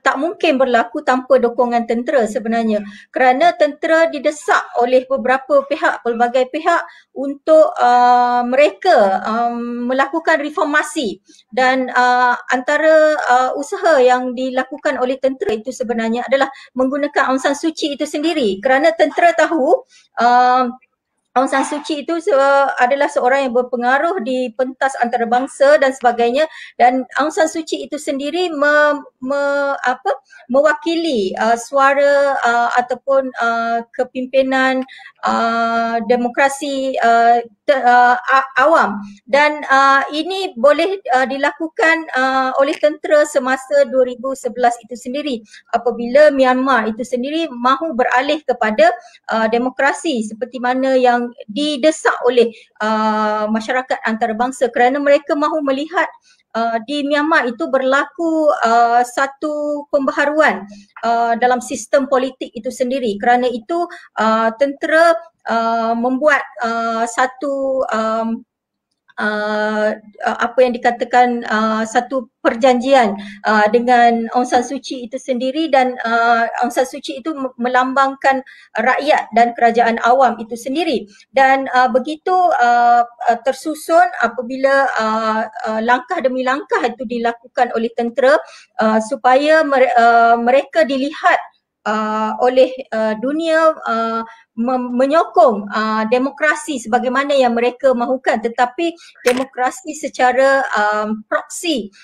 tak mungkin berlaku tanpa dukungan tentera sebenarnya, kerana tentera didesak oleh beberapa pihak, pelbagai pihak untuk mereka melakukan reformasi, dan antara usaha yang dilakukan oleh tentera itu sebenarnya adalah menggunakan Aung San Suu Kyi itu sendiri, kerana tentera tahu Aung San Suu Kyi itu adalah seorang yang berpengaruh di pentas antarabangsa dan sebagainya, dan Aung San Suu Kyi itu sendiri mewakili suara ataupun kepimpinan demokrasi awam, dan ini boleh dilakukan oleh tentera semasa 2011 itu sendiri, apabila Myanmar itu sendiri mahu beralih kepada demokrasi seperti mana yang didesak oleh masyarakat antarabangsa, kerana mereka mahu melihat di Myanmar itu berlaku satu pembaharuan dalam sistem politik itu sendiri. Kerana itu tentera membuat satu apa yang dikatakan satu perjanjian dengan Aung San Suu Kyi itu sendiri, dan Aung San Suu Kyi itu melambangkan rakyat dan kerajaan awam itu sendiri, dan begitu tersusun apabila langkah demi langkah itu dilakukan oleh tentera supaya mereka dilihat oleh dunia menyokong demokrasi sebagaimana yang mereka mahukan, tetapi demokrasi secara proksi,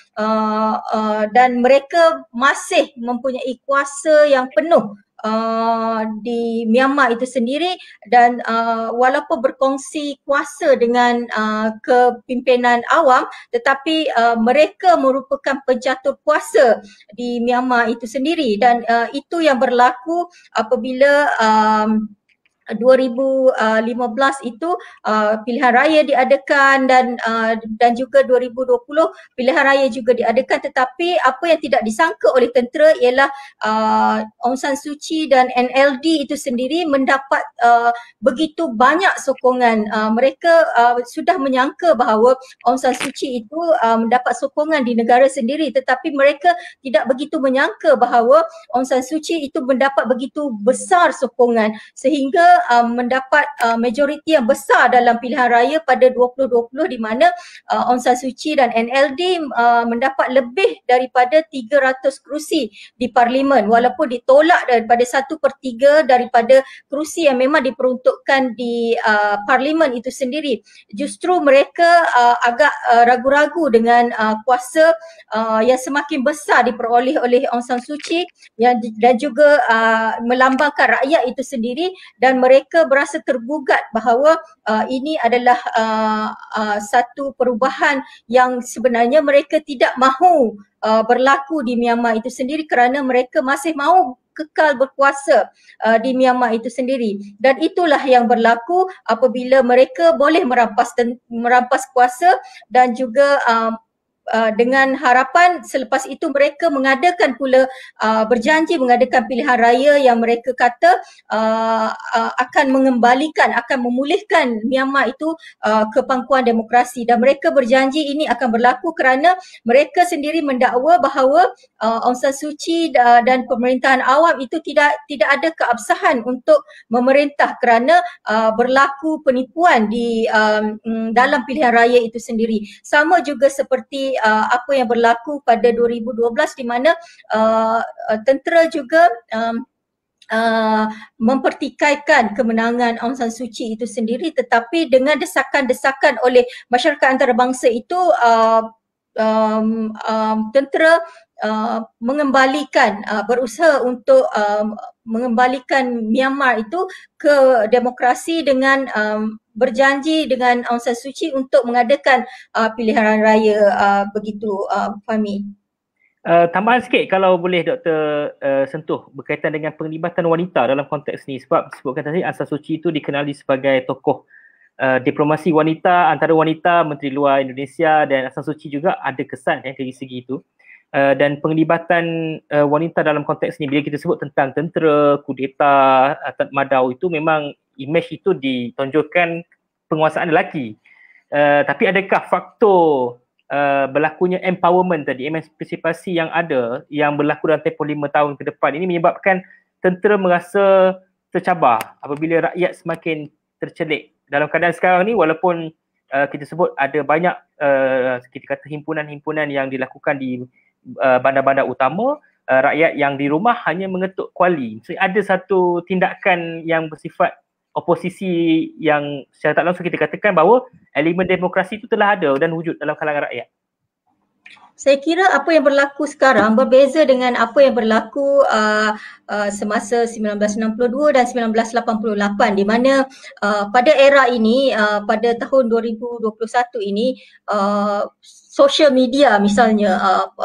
dan mereka masih mempunyai kuasa yang penuh di Myanmar itu sendiri, dan walaupun berkongsi kuasa dengan kepimpinan awam, tetapi mereka merupakan pencatur kuasa di Myanmar itu sendiri, dan itu yang berlaku apabila 2015 itu pilihan raya diadakan, dan juga 2020 pilihan raya juga diadakan, tetapi apa yang tidak disangka oleh tentera ialah Aung San Suu Kyi dan NLD itu sendiri mendapat begitu banyak sokongan. Mereka sudah menyangka bahawa Aung San Suu Kyi itu mendapat sokongan di negara sendiri, tetapi mereka tidak begitu menyangka bahawa Aung San Suu Kyi itu mendapat begitu besar sokongan sehingga mendapat majoriti yang besar dalam pilihan raya pada 2020, di mana Aung San Suu Kyi dan NLD mendapat lebih daripada 300 kerusi di parlimen, walaupun ditolak daripada 1/3 daripada kerusi yang memang diperuntukkan di parlimen itu sendiri. Justru mereka agak ragu-ragu dengan kuasa yang semakin besar diperoleh oleh Aung San Suu Kyi dan juga melambangkan rakyat itu sendiri, dan mereka berasa tergugat bahawa ini adalah satu perubahan yang sebenarnya mereka tidak mahu berlaku di Myanmar itu sendiri, kerana mereka masih mahu kekal berkuasa di Myanmar itu sendiri, dan itulah yang berlaku apabila mereka boleh merampas kuasa, dan juga dengan harapan selepas itu mereka mengadakan pula berjanji mengadakan pilihan raya yang mereka kata akan mengembalikan, akan memulihkan Myanmar itu ke pangkuan demokrasi, dan mereka berjanji ini akan berlaku kerana mereka sendiri mendakwa bahawa Aung San Suu Kyi dan pemerintahan awam itu tidak ada keabsahan untuk memerintah kerana berlaku penipuan di dalam pilihan raya itu sendiri. Sama juga seperti apa yang berlaku pada 2012 di mana tentera juga mempertikaikan kemenangan Aung San Suu Kyi itu sendiri, tetapi dengan desakan-desakan oleh masyarakat antarabangsa itu tentera mengembalikan, berusaha untuk mengembalikan Myanmar itu ke demokrasi dengan berjanji dengan Aung San Suu Kyi untuk mengadakan pilihan raya begitu, Fahmi. Tambahan sikit kalau boleh Dr. sentuh berkaitan dengan penglibatan wanita dalam konteks ni, sebab disebutkan tadi Aung San Suu Kyi itu dikenali sebagai tokoh diplomasi wanita, antara wanita Menteri Luar Indonesia, dan Aung San Suu Kyi juga ada kesan dari segi itu. Dan penglibatan wanita dalam konteks ni, bila kita sebut tentang tentera, kudeta, Tat Madau, itu memang imej itu ditonjolkan penguasaan lelaki. Tapi adakah faktor berlakunya empowerment tadi, emansipasi yang ada, yang berlaku dalam tempoh 5 tahun ke depan ini menyebabkan tentera merasa tercabar apabila rakyat semakin tercelik. Dalam keadaan sekarang ni walaupun kita sebut ada banyak kita kata himpunan-himpunan yang dilakukan di bandar-bandar utama, rakyat yang di rumah hanya mengetuk kuali. So, ada satu tindakan yang bersifat oposisi yang secara tak langsung kita katakan bahawa elemen demokrasi itu telah ada dan wujud dalam kalangan rakyat. Saya kira apa yang berlaku sekarang berbeza dengan apa yang berlaku semasa 1962 dan 1988, di mana pada era ini, pada tahun 2021 ini, social media misalnya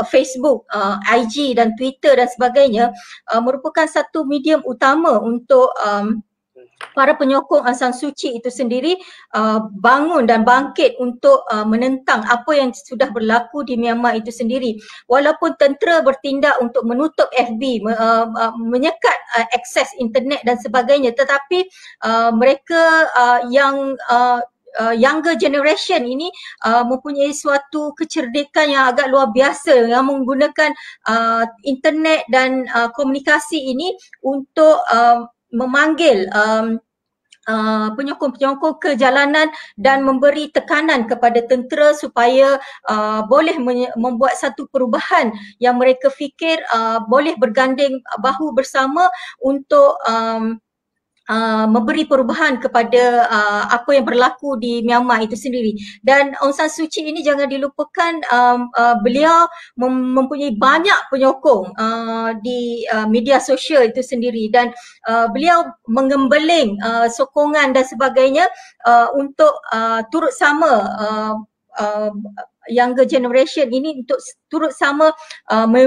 Facebook, IG dan Twitter dan sebagainya merupakan satu medium utama untuk para penyokong Aung San Suu Kyi itu sendiri bangun dan bangkit untuk menentang apa yang sudah berlaku di Myanmar itu sendiri. Walaupun tentera bertindak untuk menutup FB, menyekat akses internet dan sebagainya, tetapi mereka yang younger generation ini mempunyai suatu kecerdikan yang agak luar biasa, yang menggunakan internet dan komunikasi ini untuk memanggil penyokong-penyokong ke jalanan dan memberi tekanan kepada tentera supaya boleh membuat satu perubahan yang mereka fikir boleh berganding bahu bersama untuk memberi perubahan kepada apa yang berlaku di Myanmar itu sendiri. Dan Aung San Suu Kyi ini jangan dilupakan, beliau mempunyai banyak penyokong di media sosial itu sendiri, dan beliau mengembeling sokongan dan sebagainya untuk turut sama younger generation ini untuk turut sama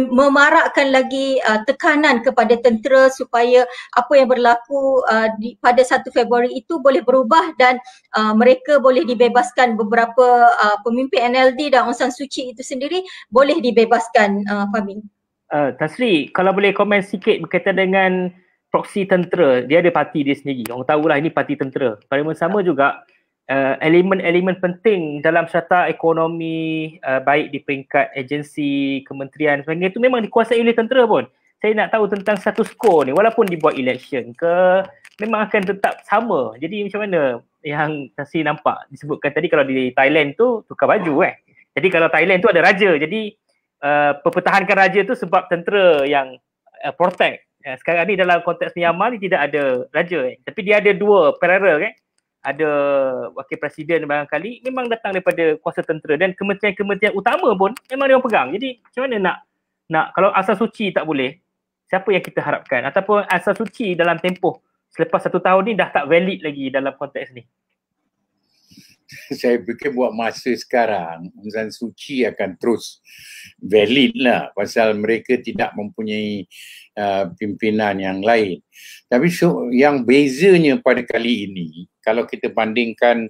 memarakkan lagi tekanan kepada tentera supaya apa yang berlaku pada 1 Februari itu boleh berubah dan mereka boleh dibebaskan. Beberapa pemimpin NLD dan Aung San Suu Kyi itu sendiri boleh dibebaskan, Fahmi. Tan Sri, kalau boleh komen sikit berkaitan dengan proksi tentera, dia ada parti dia sendiri. Orang tahulah ini parti tentera. Pada masa sama juga elemen-elemen penting dalam strata ekonomi baik di peringkat agensi, kementerian sebagainya itu memang dikuasai oleh tentera pun. Saya nak tahu tentang status quo ni, walaupun dibuat election ke memang akan tetap sama. Jadi macam mana yang Tasri nampak disebutkan tadi, kalau di Thailand tu tukar baju Jadi kalau Thailand tu ada raja, jadi pertahankan raja tu sebab tentera yang protect. Sekarang ni dalam konteks Myanmar ni tidak ada raja tapi dia ada dua parallel ada wakil presiden barangkali memang datang daripada kuasa tentera, dan kementerian-kementerian utama pun memang dia orang pegang. Jadi macam mana nak kalau Aung San Suu Kyi tak boleh, siapa yang kita harapkan? Ataupun Aung San Suu Kyi dalam tempoh selepas 1 tahun ni dah tak valid lagi dalam konteks ni? Saya fikir buat masa sekarang Aung San Suu Kyi akan terus valid lah, pasal mereka tidak mempunyai pimpinan yang lain. Tapi yang bezanya pada kali ini, kalau kita bandingkan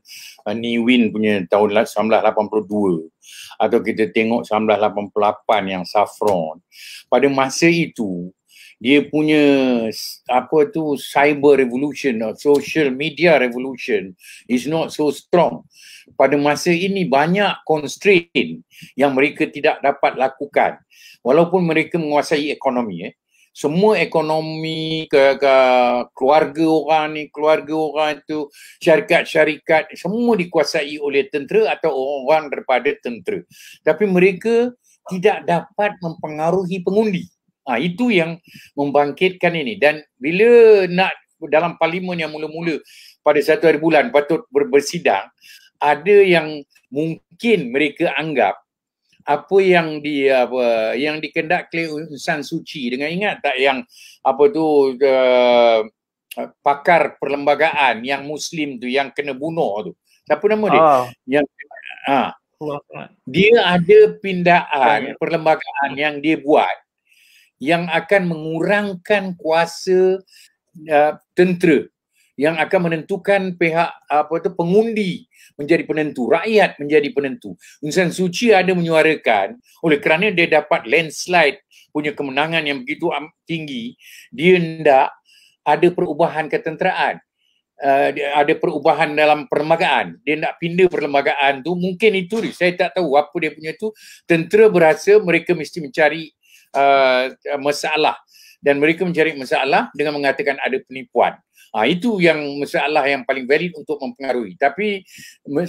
Ne Win punya tahun 1982 atau kita tengok 1988 yang Saffron, pada masa itu dia punya cyber revolution or social media revolution is not so strong. Pada masa ini banyak constraint yang mereka tidak dapat lakukan walaupun mereka menguasai ekonomi. Semua ekonomi keluarga orang itu, syarikat-syarikat semua dikuasai oleh tentera atau orang daripada tentera. Tapi mereka tidak dapat mempengaruhi pengundi. Itu yang membangkitkan ini. Dan bila nak dalam parlimen yang mula-mula pada 1 hari bulan patut bersidang, ada yang mungkin mereka anggap apa yang dikendaki Aung San Suu Kyi, dengan ingat tak yang pakar perlembagaan yang Muslim tu yang kena bunuh tu, siapa nama dia? Yang dia ada pindaan perlembagaan yang dia buat yang akan mengurangkan kuasa tentera, yang akan menentukan pihak pengundi menjadi penentu, rakyat menjadi penentu. Aung San Suu Kyi ada menyuarakan, oleh kerana dia dapat landslide punya kemenangan yang begitu tinggi, dia hendak ada perubahan ketenteraan. ada perubahan dalam perlembagaan. Dia nak pindah perlembagaan tu, mungkin itu saya tak tahu apa dia punya tu. Tentera berasa mereka mesti mencari masalah, dan mereka mencari masalah dengan mengatakan ada penipuan. Itu yang masalah yang paling valid untuk mempengaruhi. Tapi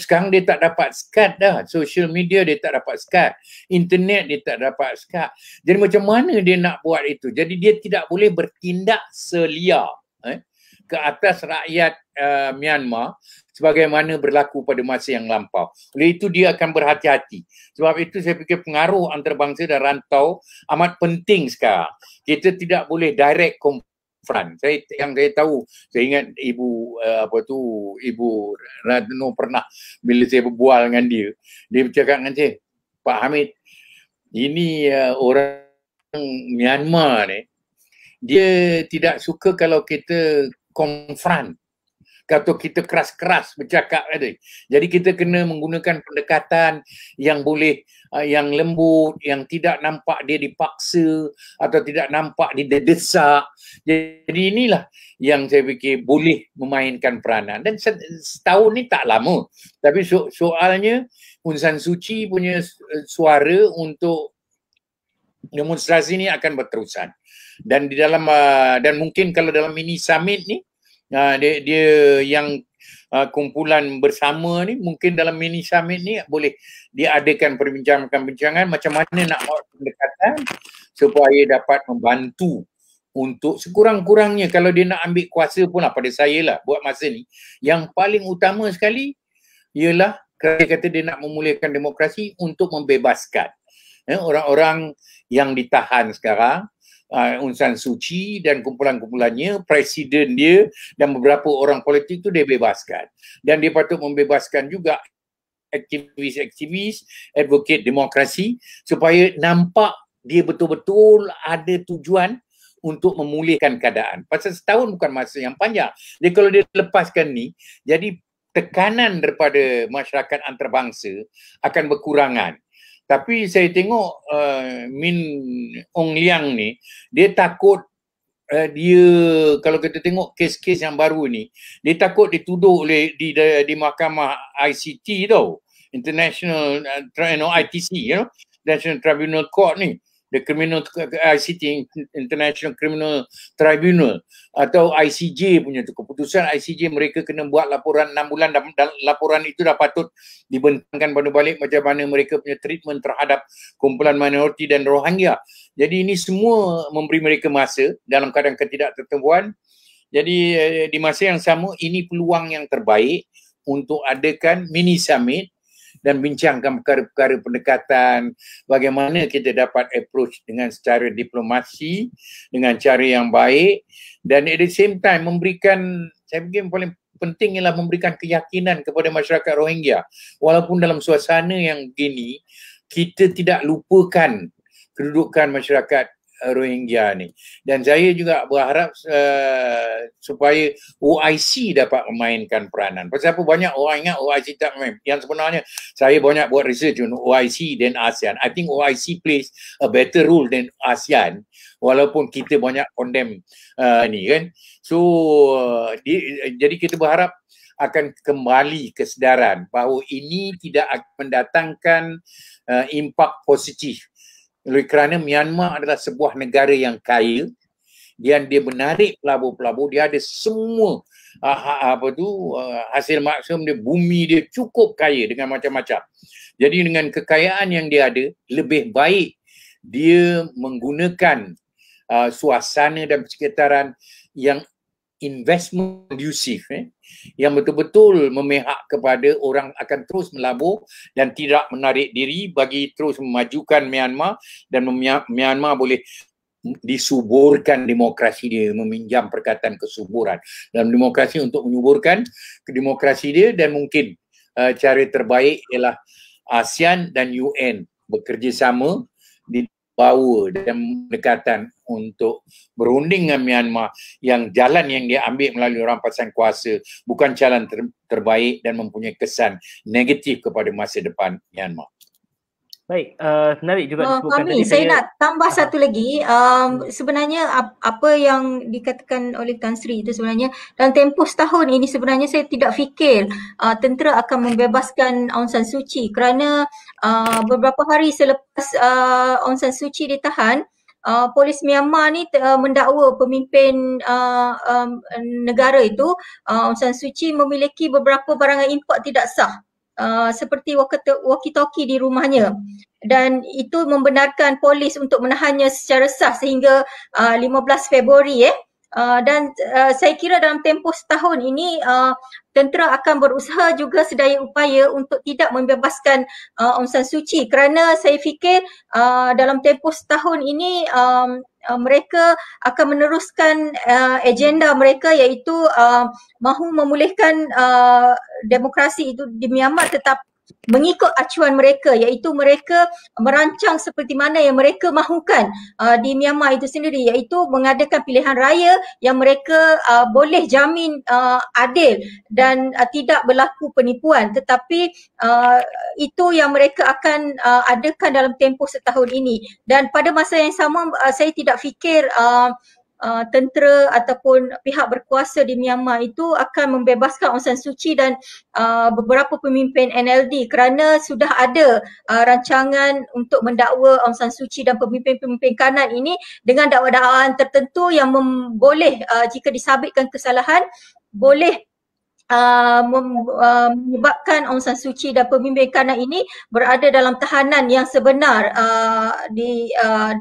sekarang dia tak dapat sekat dah. Social media dia tak dapat sekat. Internet dia tak dapat sekat. Jadi macam mana dia nak buat itu? Jadi dia tidak boleh bertindak selia ke atas rakyat Myanmar sebagaimana berlaku pada masa yang lampau. Oleh itu dia akan berhati-hati. Sebab itu saya fikir pengaruh antarabangsa dan rantau amat penting sekarang. Kita tidak boleh direct confront. Yang saya tahu, saya ingat Ibu Ratno pernah bila saya berbual dengan dia bercakap dengan saya, Pak Hamid, ini orang Myanmar ni, dia tidak suka kalau kita confront, atau kita keras-keras bercakap tadi. Jadi kita kena menggunakan pendekatan yang boleh, yang lembut, yang tidak nampak dia dipaksa atau tidak nampak dia desak. Jadi inilah yang saya fikir boleh memainkan peranan. Dan setahun ni tak lama. Tapi soalnya Aung San Suu Kyi punya suara untuk demonstrasi ni akan berterusan. Dan di dalam dan mungkin kalau dalam mini summit ni dia yang kumpulan bersama ni, mungkin dalam mini summit ni boleh diadakan perbincangan-perbincangan macam mana nak buat pendekatan supaya dapat membantu untuk sekurang-kurangnya kalau dia nak ambil kuasa pun pada saya lah buat masa ni, yang paling utama sekali ialah kata dia nak memulihkan demokrasi untuk membebaskan orang-orang yang ditahan sekarang, Aung San Suu Kyi dan kumpulan-kumpulannya, presiden dia dan beberapa orang politik tu dia bebaskan. Dan dia patut membebaskan juga aktivis-aktivis, advocate demokrasi supaya nampak dia betul-betul ada tujuan untuk memulihkan keadaan. Pasal setahun bukan masa yang panjang. Jadi kalau dia lepaskan ni, jadi tekanan daripada masyarakat antarabangsa akan berkurangan. Tapi saya tengok Min Aung Hlaing ni, dia takut dia, kalau kita tengok kes-kes yang baru ni, dia takut dituduh oleh di mahkamah ICT tau, International ITC, National Tribunal Court ni, the Criminal ICT, International Criminal Tribunal, atau ICJ punya tu, keputusan ICJ mereka kena buat laporan 6 bulan dan laporan itu dah patut dibentangkan pada balik macam mana mereka punya treatment terhadap kumpulan minoriti dan Rohingya. Jadi ini semua memberi mereka masa dalam keadaan ketidaktertentuan. Jadi di masa yang sama ini peluang yang terbaik untuk adakan mini summit dan bincangkan perkara-perkara pendekatan, bagaimana kita dapat approach dengan secara diplomasi, dengan cara yang baik, dan at the same time memberikan, saya fikir yang paling penting ialah memberikan keyakinan kepada masyarakat Rohingya. Walaupun dalam suasana yang begini, kita tidak lupakan kedudukan masyarakat Rohingya ni. Dan saya juga berharap supaya OIC dapat memainkan peranan. Pasal apa banyak orang ingat OIC tak main. Yang sebenarnya saya banyak buat research untuk OIC dan ASEAN. I think OIC plays a better role than ASEAN. Walaupun kita banyak condemn ni kan. So jadi kita berharap akan kembali kesedaran bahawa ini tidak akan mendatangkan impak positif. Oleh kerana Myanmar adalah sebuah negara yang kaya, dan dia menarik pelabur-pelabur, dia ada semua hasil maksum dia, bumi dia cukup kaya dengan macam-macam. Jadi dengan kekayaan yang dia ada, lebih baik dia menggunakan suasana dan persekitaran yang investment conducive, yang betul-betul memihak kepada orang akan terus melabur dan tidak menarik diri bagi terus memajukan Myanmar, dan Myanmar boleh disuburkan demokrasi dia, meminjam perkataan kesuburan dalam demokrasi untuk menyuburkan demokrasi dia. Dan mungkin cara terbaik ialah ASEAN dan UN bekerjasama di bawa dan pendekatan untuk berunding dengan Myanmar, yang jalan yang dia ambil melalui rampasan kuasa bukan jalan terbaik dan mempunyai kesan negatif kepada masa depan Myanmar. Baik, menarik juga disebutkan Fahmi, tadi. saya nak tambah Aha. satu lagi. Sebenarnya apa yang dikatakan oleh Tan Sri itu sebenarnya dalam tempoh setahun ini sebenarnya saya tidak fikir tentera akan membebaskan Aung San Suu Kyi kerana beberapa hari selepas Aung San Suu Kyi ditahan, polis Myanmar ni mendakwa pemimpin negara itu Aung San Suu Kyi memiliki beberapa barangan import tidak sah. Seperti walkie-talkie di rumahnya, dan itu membenarkan polis untuk menahannya secara sah sehingga 15 Februari dan saya kira dalam tempoh setahun ini tentera akan berusaha juga sedaya upaya untuk tidak membebaskan Aung San Suu Kyi kerana saya fikir dalam tempoh setahun ini mereka akan meneruskan agenda mereka iaitu mahu memulihkan demokrasi itu di Myanmar tetap mengikut acuan mereka iaitu mereka merancang seperti mana yang mereka mahukan di Myanmar itu sendiri iaitu mengadakan pilihan raya yang mereka boleh jamin adil dan tidak berlaku penipuan, tetapi itu yang mereka akan adakan dalam tempoh setahun ini. Dan pada masa yang sama saya tidak fikir tentera ataupun pihak berkuasa di Myanmar itu akan membebaskan Aung San Suu Kyi dan beberapa pemimpin NLD kerana sudah ada rancangan untuk mendakwa Aung San Suu Kyi dan pemimpin-pemimpin kanan ini dengan dakwaan tertentu yang boleh jika disabitkan kesalahan boleh menyebabkan Aung San Suu Kyi dan pemimpin kanan ini berada dalam tahanan yang sebenar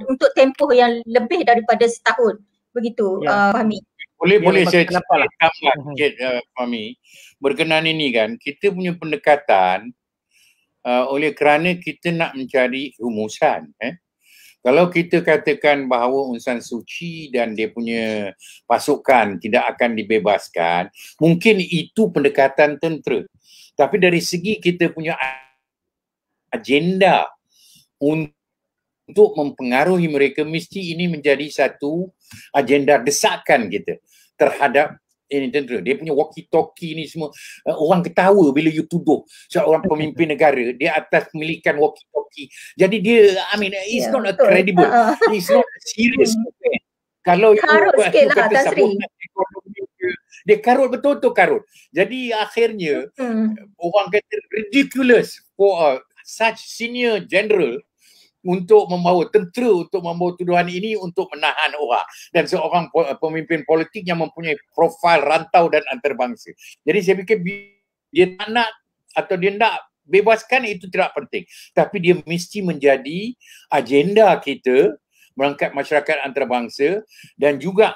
untuk tempoh yang lebih daripada setahun. Begitu, Fahmi. Boleh saya tambah sikit Fahmi. Berkenaan ini kan, kita punya pendekatan oleh kerana kita nak mencari rumusan. Kalau kita katakan bahawa Aung San Suu Kyi dan dia punya pasukan tidak akan dibebaskan, mungkin itu pendekatan tentera. Tapi dari segi kita punya agenda untuk mempengaruhi mereka, mesti ini menjadi satu agenda desakan kita terhadap ini tentera. Dia punya walkie-talkie ni semua, orang ketawa bila you tuduh seorang pemimpin negara dia atas memilikan walkie-talkie. Jadi dia, it's not a credible, it's not a serious. Kalau karut sikit lah Tan Sri. Dia karut, betul-betul karut. Jadi akhirnya orang kata ridiculous for such senior general untuk membawa tentera, untuk membawa tuduhan ini untuk menahan orang dan seorang pemimpin politik yang mempunyai profil rantau dan antarabangsa. Jadi saya fikir dia tak nak atau dia nak bebaskan itu tidak penting, tapi dia mesti menjadi agenda kita merangkap masyarakat antarabangsa dan juga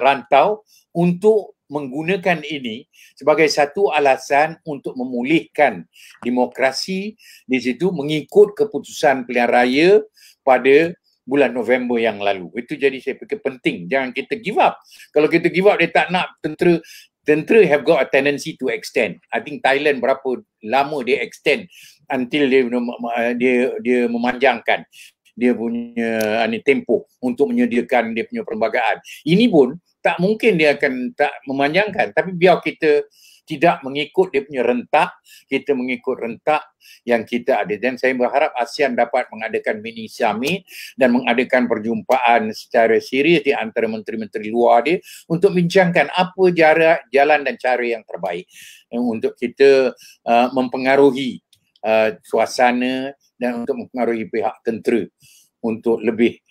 rantau untuk menggunakan ini sebagai satu alasan untuk memulihkan demokrasi di situ mengikut keputusan pilihan raya pada bulan November yang lalu. Itu jadi saya fikir penting. Jangan kita give up. Kalau kita give up, dia tak nak tentera have got a tendency to extend. I think Thailand berapa lama dia extend until dia memanjangkan dia punya tempoh untuk menyediakan dia punya perlembagaan. Ini pun tak mungkin dia akan tak memanjangkan, tapi biar kita tidak mengikut dia punya rentak, kita mengikut rentak yang kita ada. Dan saya berharap ASEAN dapat mengadakan mini summit dan mengadakan perjumpaan secara serius di antara menteri-menteri luar dia untuk bincangkan apa jalan dan cara yang terbaik untuk kita mempengaruhi suasana dan untuk mempengaruhi pihak tentera untuk lebih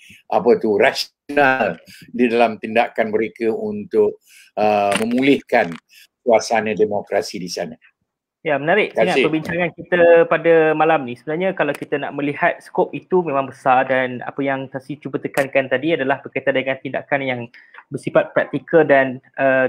rasional di dalam tindakan mereka untuk memulihkan suasana demokrasi di sana. Ya, menarik sangat perbincangan kita pada malam ni. Sebenarnya kalau kita nak melihat skop itu memang besar dan apa yang saya cuba tekankan tadi adalah berkaitan dengan tindakan yang bersifat praktikal dan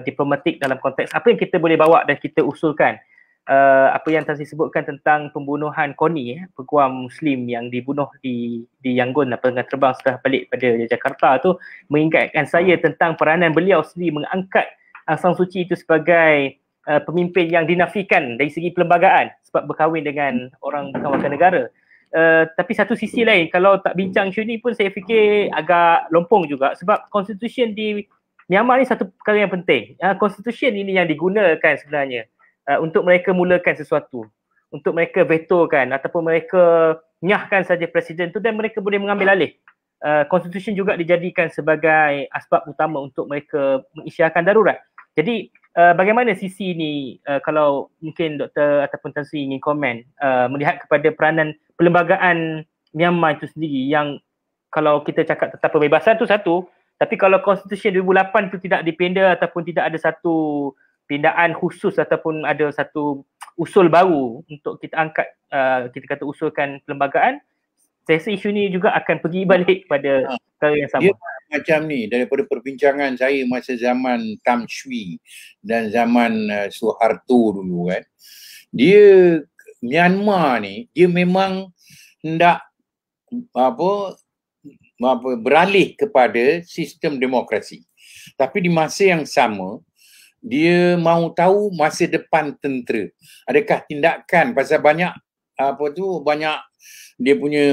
diplomatik dalam konteks apa yang kita boleh bawa dan kita usulkan. Apa yang tadi sebutkan tentang pembunuhan Koni, peguam Muslim yang dibunuh di Yangon dengan terbang setelah balik pada Jakarta tu mengingatkan saya tentang peranan beliau sendiri mengangkat Aung San Suu Kyi itu sebagai pemimpin yang dinafikan dari segi perlembagaan sebab berkahwin dengan orang bukan warga negara. Tapi satu sisi lain, kalau tak bincang isu ni pun saya fikir agak lompong juga sebab constitution di Myanmar ni satu perkara yang penting. Constitution ini yang digunakan sebenarnya untuk mereka mulakan sesuatu, untuk mereka vetokan ataupun mereka nyahkan saja presiden tu dan mereka boleh mengambil alih. Constitution juga dijadikan sebagai asbab utama untuk mereka mengisytiharkan darurat. Jadi bagaimana sisi ni, kalau mungkin Dr. ataupun Tan Sri ingin komen, melihat kepada peranan perlembagaan Myanmar itu sendiri, yang kalau kita cakap tentang pembebasan tu satu, tapi kalau Constitution 2008 tu tidak dipenda ataupun tidak ada satu pindaan khusus ataupun ada satu usul baru untuk kita angkat, kita kata usulkan perlembagaan, saya rasa isu ni juga akan pergi balik pada perkara yang sama. Dia macam ni, daripada perbincangan saya masa zaman Tam Shwi dan zaman Suharto dulu kan, dia Myanmar ni dia memang hendak beralih kepada sistem demokrasi. Tapi di masa yang sama dia mahu tahu masa depan tentera. Adakah tindakan, pasal banyak banyak dia punya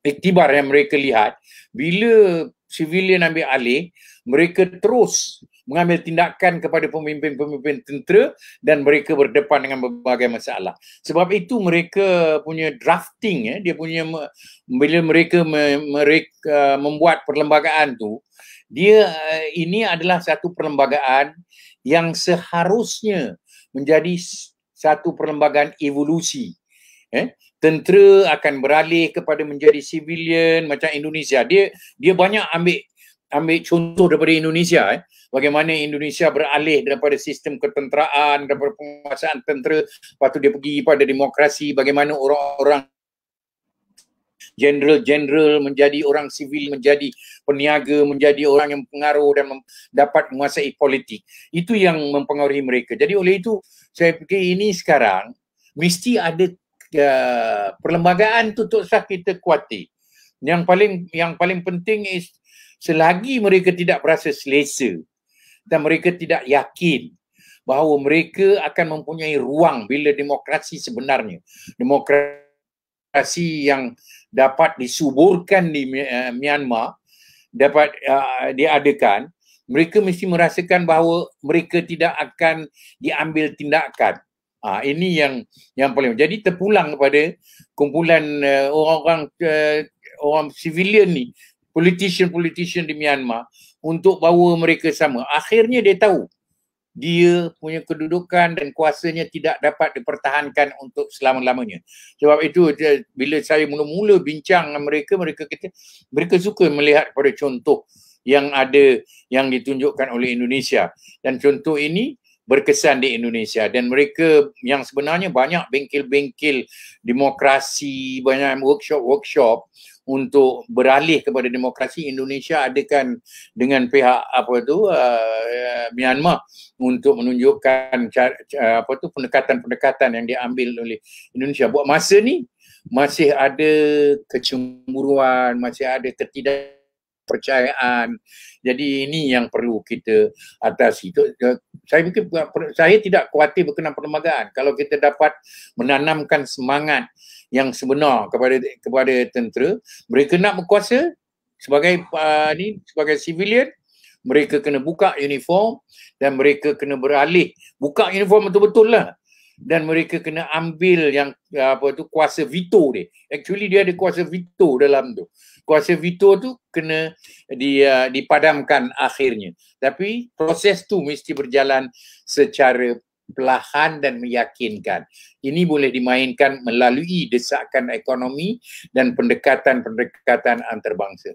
iktibar yang mereka lihat, bila civilian ambil alih, mereka terus mengambil tindakan kepada pemimpin-pemimpin tentera dan mereka berdepan dengan berbagai masalah. Sebab itu mereka punya drafting, dia punya bila mereka membuat perlembagaan tu, dia ini adalah satu perlembagaan yang seharusnya menjadi satu perlembagaan evolusi. Tentera akan beralih kepada menjadi civilian macam Indonesia. Dia banyak ambil contoh daripada Indonesia. Bagaimana Indonesia beralih daripada sistem ketenteraan, daripada penguasaan tentera, lepas tu dia pergi pada demokrasi. Bagaimana orang-orang general menjadi orang sivil, menjadi peniaga, menjadi orang yang pengaruh dan dapat menguasai politik. Itu yang mempengaruhi mereka. Jadi oleh itu saya fikir ini sekarang mesti ada perlembagaan tu tak usah kita kuatir. Yang paling penting is selagi mereka tidak berasa selesa dan mereka tidak yakin bahawa mereka akan mempunyai ruang bila demokrasi sebenarnya, demokrasi yang dapat disuburkan di Myanmar dapat diadakan, mereka mesti merasakan bahawa mereka tidak akan diambil tindakan. Ini yang paling. Jadi terpulang kepada kumpulan orang civilian ni, politician di Myanmar, untuk bawa mereka sama. Akhirnya dia tahu dia punya kedudukan dan kuasanya tidak dapat dipertahankan untuk selama-lamanya. Sebab itu bila saya mula-mula bincang dengan mereka kata mereka suka melihat pada contoh yang ada yang ditunjukkan oleh Indonesia, dan contoh ini berkesan di Indonesia, dan mereka yang sebenarnya banyak bengkel-bengkel demokrasi, banyak workshop untuk beralih kepada demokrasi. Indonesia adakan dengan pihak Myanmar untuk menunjukkan pendekatan-pendekatan yang diambil oleh Indonesia. Buat masa ni masih ada kecemburuan, masih ada ketidakpercayaan. Jadi ini yang perlu kita atasi. Saya tidak khawatir berkenaan perlembagaan. Kalau kita dapat menanamkan semangat yang sebenar kepada tentera, mereka nak berkuasa sebagai sebagai civilian, mereka kena buka uniform dan mereka kena beralih, buka uniform betul-betul lah, dan mereka kena ambil yang kuasa veto dia. Actually dia ada kuasa veto dalam tu. Kuasa veto tu kena dipadamkan akhirnya. Tapi proses tu mesti berjalan secara perlahan dan meyakinkan. Ini boleh dimainkan melalui desakan ekonomi dan pendekatan-pendekatan antarabangsa.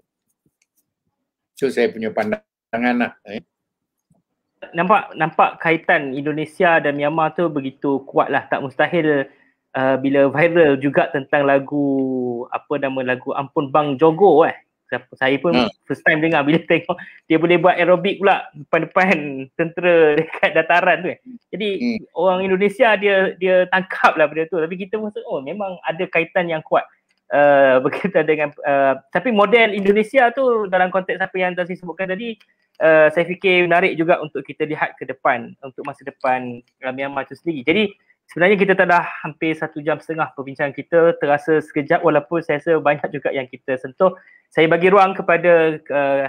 So saya punya pandangan lah. Nampak kaitan Indonesia dan Myanmar tu begitu kuat lah. Tak mustahil bila viral juga tentang lagu lagu Ampun Bang Jogo Saya pun first time dengar bila tengok dia boleh buat aerobik pula depan-depan tentera dekat dataran tu Jadi orang Indonesia dia tangkap lah benda tu, tapi kita rasa memang ada kaitan yang kuat berkaitan dengan tapi model Indonesia tu dalam konteks apa yang Tan Sri sebutkan tadi, saya fikir menarik juga untuk kita lihat ke depan, untuk masa depan Myanmar itu sendiri. Jadi sebenarnya kita telah hampir 1.5 jam perbincangan kita, terasa sekejap walaupun saya rasa banyak juga yang kita sentuh. Saya bagi ruang kepada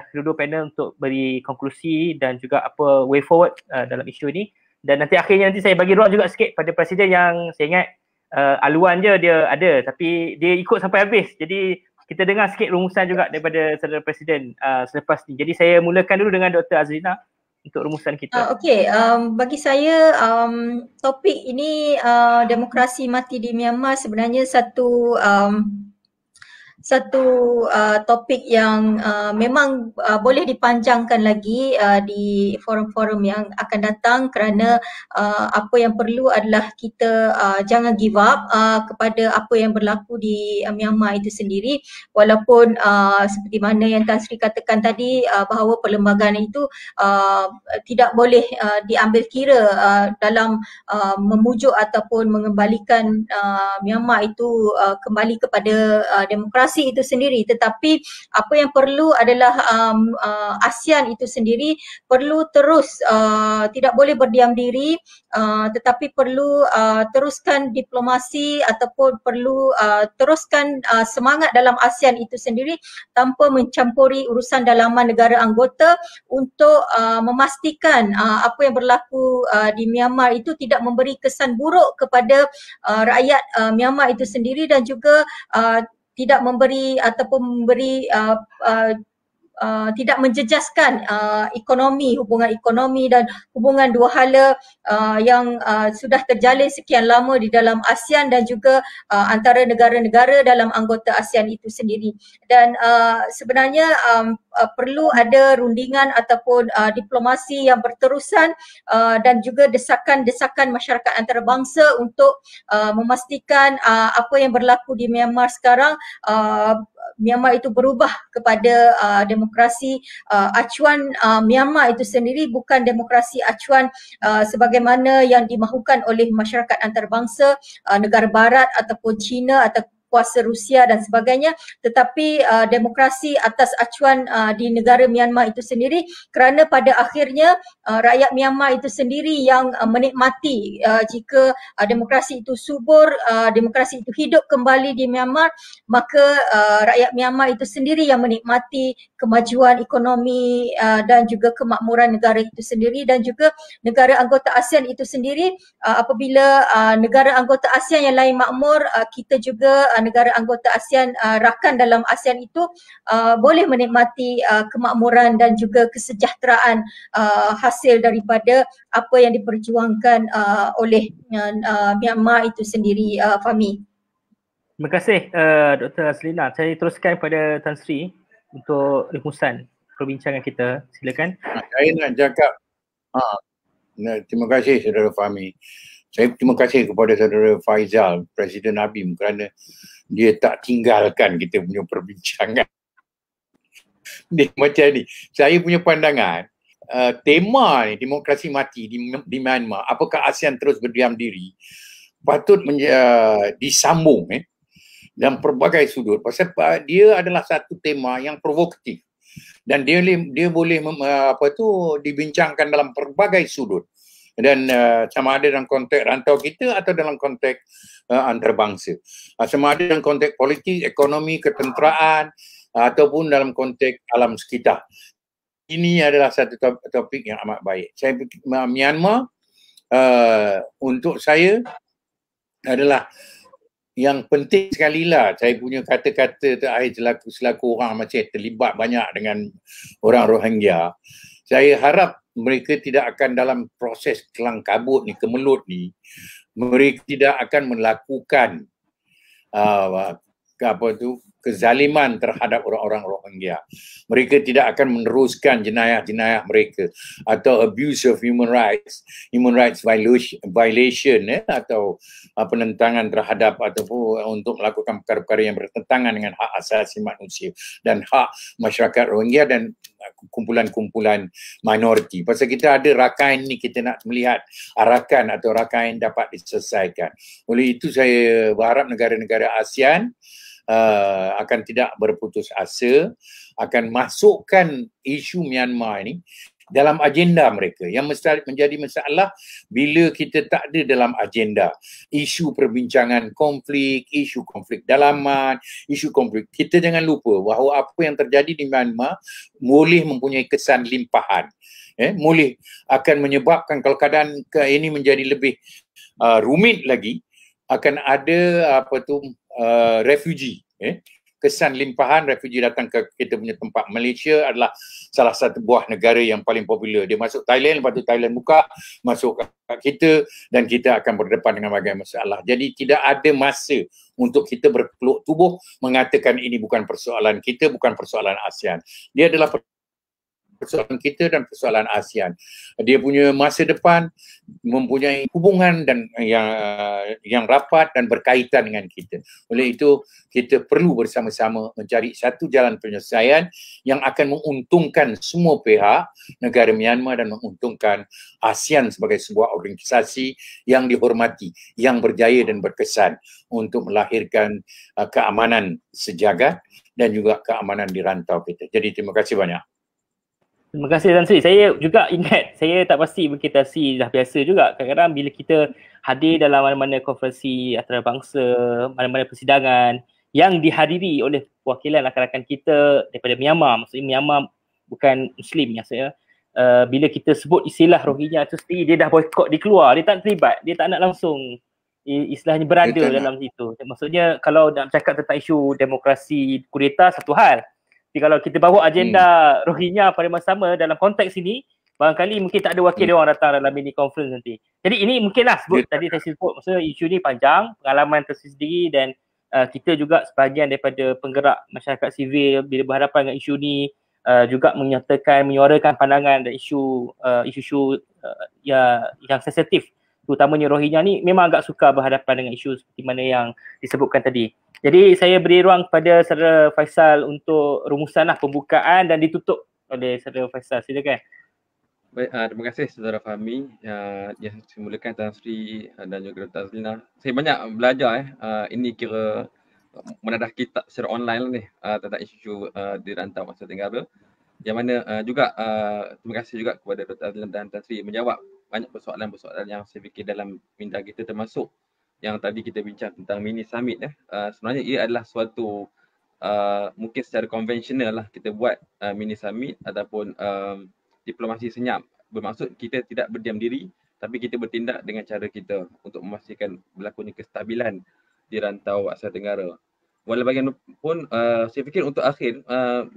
kedua-dua panel untuk beri konklusi dan juga apa way forward dalam isu ini. Dan nanti akhirnya saya bagi ruang juga sikit pada Presiden yang saya ingat aluan je dia ada, tapi dia ikut sampai habis. Jadi kita dengar sikit rumusan juga daripada Saudara Presiden selepas ni. Jadi saya mulakan dulu dengan Dr. Azlina untuk rumusan kita. Okey, bagi saya topik ini demokrasi mati di Myanmar sebenarnya satu topik yang memang boleh dipanjangkan lagi di forum-forum yang akan datang, kerana apa yang perlu adalah kita jangan give up kepada apa yang berlaku di Myanmar itu sendiri, walaupun seperti mana yang Tan Sri katakan tadi bahawa perlembagaan itu tidak boleh diambil kira dalam memujuk ataupun mengembalikan Myanmar itu kembali kepada demokrasi itu sendiri, tetapi apa yang perlu adalah ASEAN itu sendiri perlu terus tidak boleh berdiam diri, tetapi perlu teruskan diplomasi ataupun perlu teruskan semangat dalam ASEAN itu sendiri tanpa mencampuri urusan dalaman negara anggota untuk memastikan apa yang berlaku di Myanmar itu tidak memberi kesan buruk kepada rakyat Myanmar itu sendiri, dan juga tidak memberi ataupun memberi tidak menjejaskan hubungan ekonomi dan hubungan dua hala yang sudah terjalin sekian lama di dalam ASEAN dan juga antara negara-negara dalam anggota ASEAN itu sendiri. Dan sebenarnya perlu ada rundingan ataupun diplomasi yang berterusan dan juga desakan-desakan masyarakat antarabangsa untuk memastikan apa yang berlaku di Myanmar sekarang, Myanmar itu berubah kepada demokrasi acuan Myanmar itu sendiri, bukan demokrasi acuan sebagaimana yang dimahukan oleh masyarakat antarabangsa, negara barat ataupun China atau kuasa Rusia dan sebagainya, tetapi demokrasi atas acuan di negara Myanmar itu sendiri, kerana pada akhirnya rakyat Myanmar itu sendiri yang menikmati jika demokrasi itu subur, demokrasi itu hidup kembali di Myanmar, maka rakyat Myanmar itu sendiri yang menikmati kemajuan ekonomi dan juga kemakmuran negara itu sendiri, dan juga negara anggota ASEAN itu sendiri. Apabila negara anggota ASEAN yang lain makmur, kita juga negara anggota ASEAN rakan dalam ASEAN itu boleh menikmati kemakmuran dan juga kesejahteraan hasil daripada apa yang diperjuangkan oleh Myanmar itu sendiri, Fahmi. Terima kasih Dr. Azlina. Saya teruskan kepada Tan Sri untuk rumusan perbincangan kita. Silakan. Saya nak cakap, terima kasih Saudara Fahmi. Saya terima kasih kepada Saudara Faizal, Presiden Abim, kerana dia tak tinggalkan kita punya perbincangan. Dia macam ni. Saya punya pandangan, tema ni, demokrasi mati di Myanmar, apakah ASEAN terus berdiam diri, patut disambung dalam pelbagai sudut. Pasal dia adalah satu tema yang provokatif dan dia boleh dibincangkan dalam pelbagai sudut, dan sama ada dalam konteks rantau kita atau dalam konteks antarabangsa, sama ada dalam konteks politik, ekonomi, ketenteraan ataupun dalam konteks alam sekitar. Ini adalah satu topik yang amat baik. Saya Myanmar untuk saya adalah yang penting sekali lah. Saya punya kata-kata terakhir selaku orang macam terlibat banyak dengan orang Rohingya. Saya harap mereka tidak akan dalam proses kelang kabut ni, kemelut ni, mereka tidak akan melakukan kezaliman terhadap orang-orang Rohingya. Mereka tidak akan meneruskan jenayah-jenayah mereka atau abuse of human rights violation atau penentangan terhadap ataupun untuk melakukan perkara-perkara yang bertentangan dengan hak asasi manusia dan hak masyarakat Rohingya dan kumpulan-kumpulan minoriti. Pasal kita ada Rakhine ni, kita nak melihat Arakan atau Rakhine dapat diselesaikan. Oleh itu saya berharap negara-negara ASEAN akan tidak berputus asa, akan masukkan isu Myanmar ini dalam agenda mereka. Yang menjadi masalah bila kita tak ada dalam agenda isu perbincangan konflik, isu konflik dalaman, isu konflik. Kita jangan lupa bahawa apa yang terjadi di Myanmar boleh mempunyai kesan limpahan. Boleh akan menyebabkan kalau keadaan ini menjadi lebih rumit lagi, akan ada refugee. Kesan limpahan refugee datang ke kita punya tempat. Malaysia adalah salah satu buah negara yang paling popular. Dia masuk Thailand, lepas tu Thailand buka, masuk kat kita dan kita akan berdepan dengan berbagai masalah. Jadi tidak ada masa untuk kita berpeluk tubuh mengatakan ini bukan persoalan kita, bukan persoalan ASEAN. Dia adalah persoalan kita dan persoalan ASEAN. Dia punya masa depan mempunyai hubungan dan yang rapat dan berkaitan dengan kita. Oleh itu, kita perlu bersama-sama mencari satu jalan penyelesaian yang akan menguntungkan semua pihak negara Myanmar dan menguntungkan ASEAN sebagai sebuah organisasi yang dihormati, yang berjaya dan berkesan untuk melahirkan keamanan sejagat dan juga keamanan di rantau kita. Jadi terima kasih banyak. Terima kasih Tan Sri. Saya juga ingat, saya tak pasti mungkin Tan Sri dah biasa juga. Kadang-kadang bila kita hadir dalam mana-mana konferensi antarabangsa, mana-mana persidangan yang dihadiri oleh wakilan rakan-rakan kita daripada Myanmar, maksudnya Myanmar bukan Muslim maksudnya. Bila kita sebut istilah Rohingya itu sendiri, dia dah boykot, dia keluar, dia tak terlibat, dia tak nak langsung istilahnya berada dalam situ. Maksudnya kalau nak bercakap tentang isu demokrasi kudeta satu hal. Jadi kalau kita bawa agenda Rohingya pada masa sama dalam konteks ini, barangkali mungkin tak ada wakil dia orang datang dalam mini conference nanti. Jadi ini mungkinlah sebut tadi saya sebut, maksudnya isu ni panjang, pengalaman tersendiri dan kita juga sebahagian daripada penggerak masyarakat sivil bila berhadapan dengan isu ni juga menyatakan, menyuarakan pandangan dan isu yang sensitif, terutamanya Rohingya ni memang agak suka berhadapan dengan isu seperti mana yang disebutkan tadi. Jadi saya beri ruang kepada Saudara Faisal untuk rumusan pembukaan dan ditutup oleh Saudara Faisal. Silakan. Baik, terima kasih Saudara Fahmi yang simulakan Tan Sri dan juga Tan Zlina. Saya banyak belajar ini kira menadah kitab secara online ni tentang isu di rantau Asia Tenggara. Yang mana juga terima kasih juga kepada Dr. Azlina dan Tan Sri menjawab banyak persoalan-persoalan yang saya fikir dalam minda kita, termasuk yang tadi kita bincang tentang mini summit. Sebenarnya ia adalah suatu mungkin secara konvensional lah kita buat mini summit ataupun diplomasi senyap. Bermaksud kita tidak berdiam diri tapi kita bertindak dengan cara kita untuk memastikan berlakunya kestabilan di rantau Asia Tenggara. Walau bagaimanapun saya fikir untuk akhir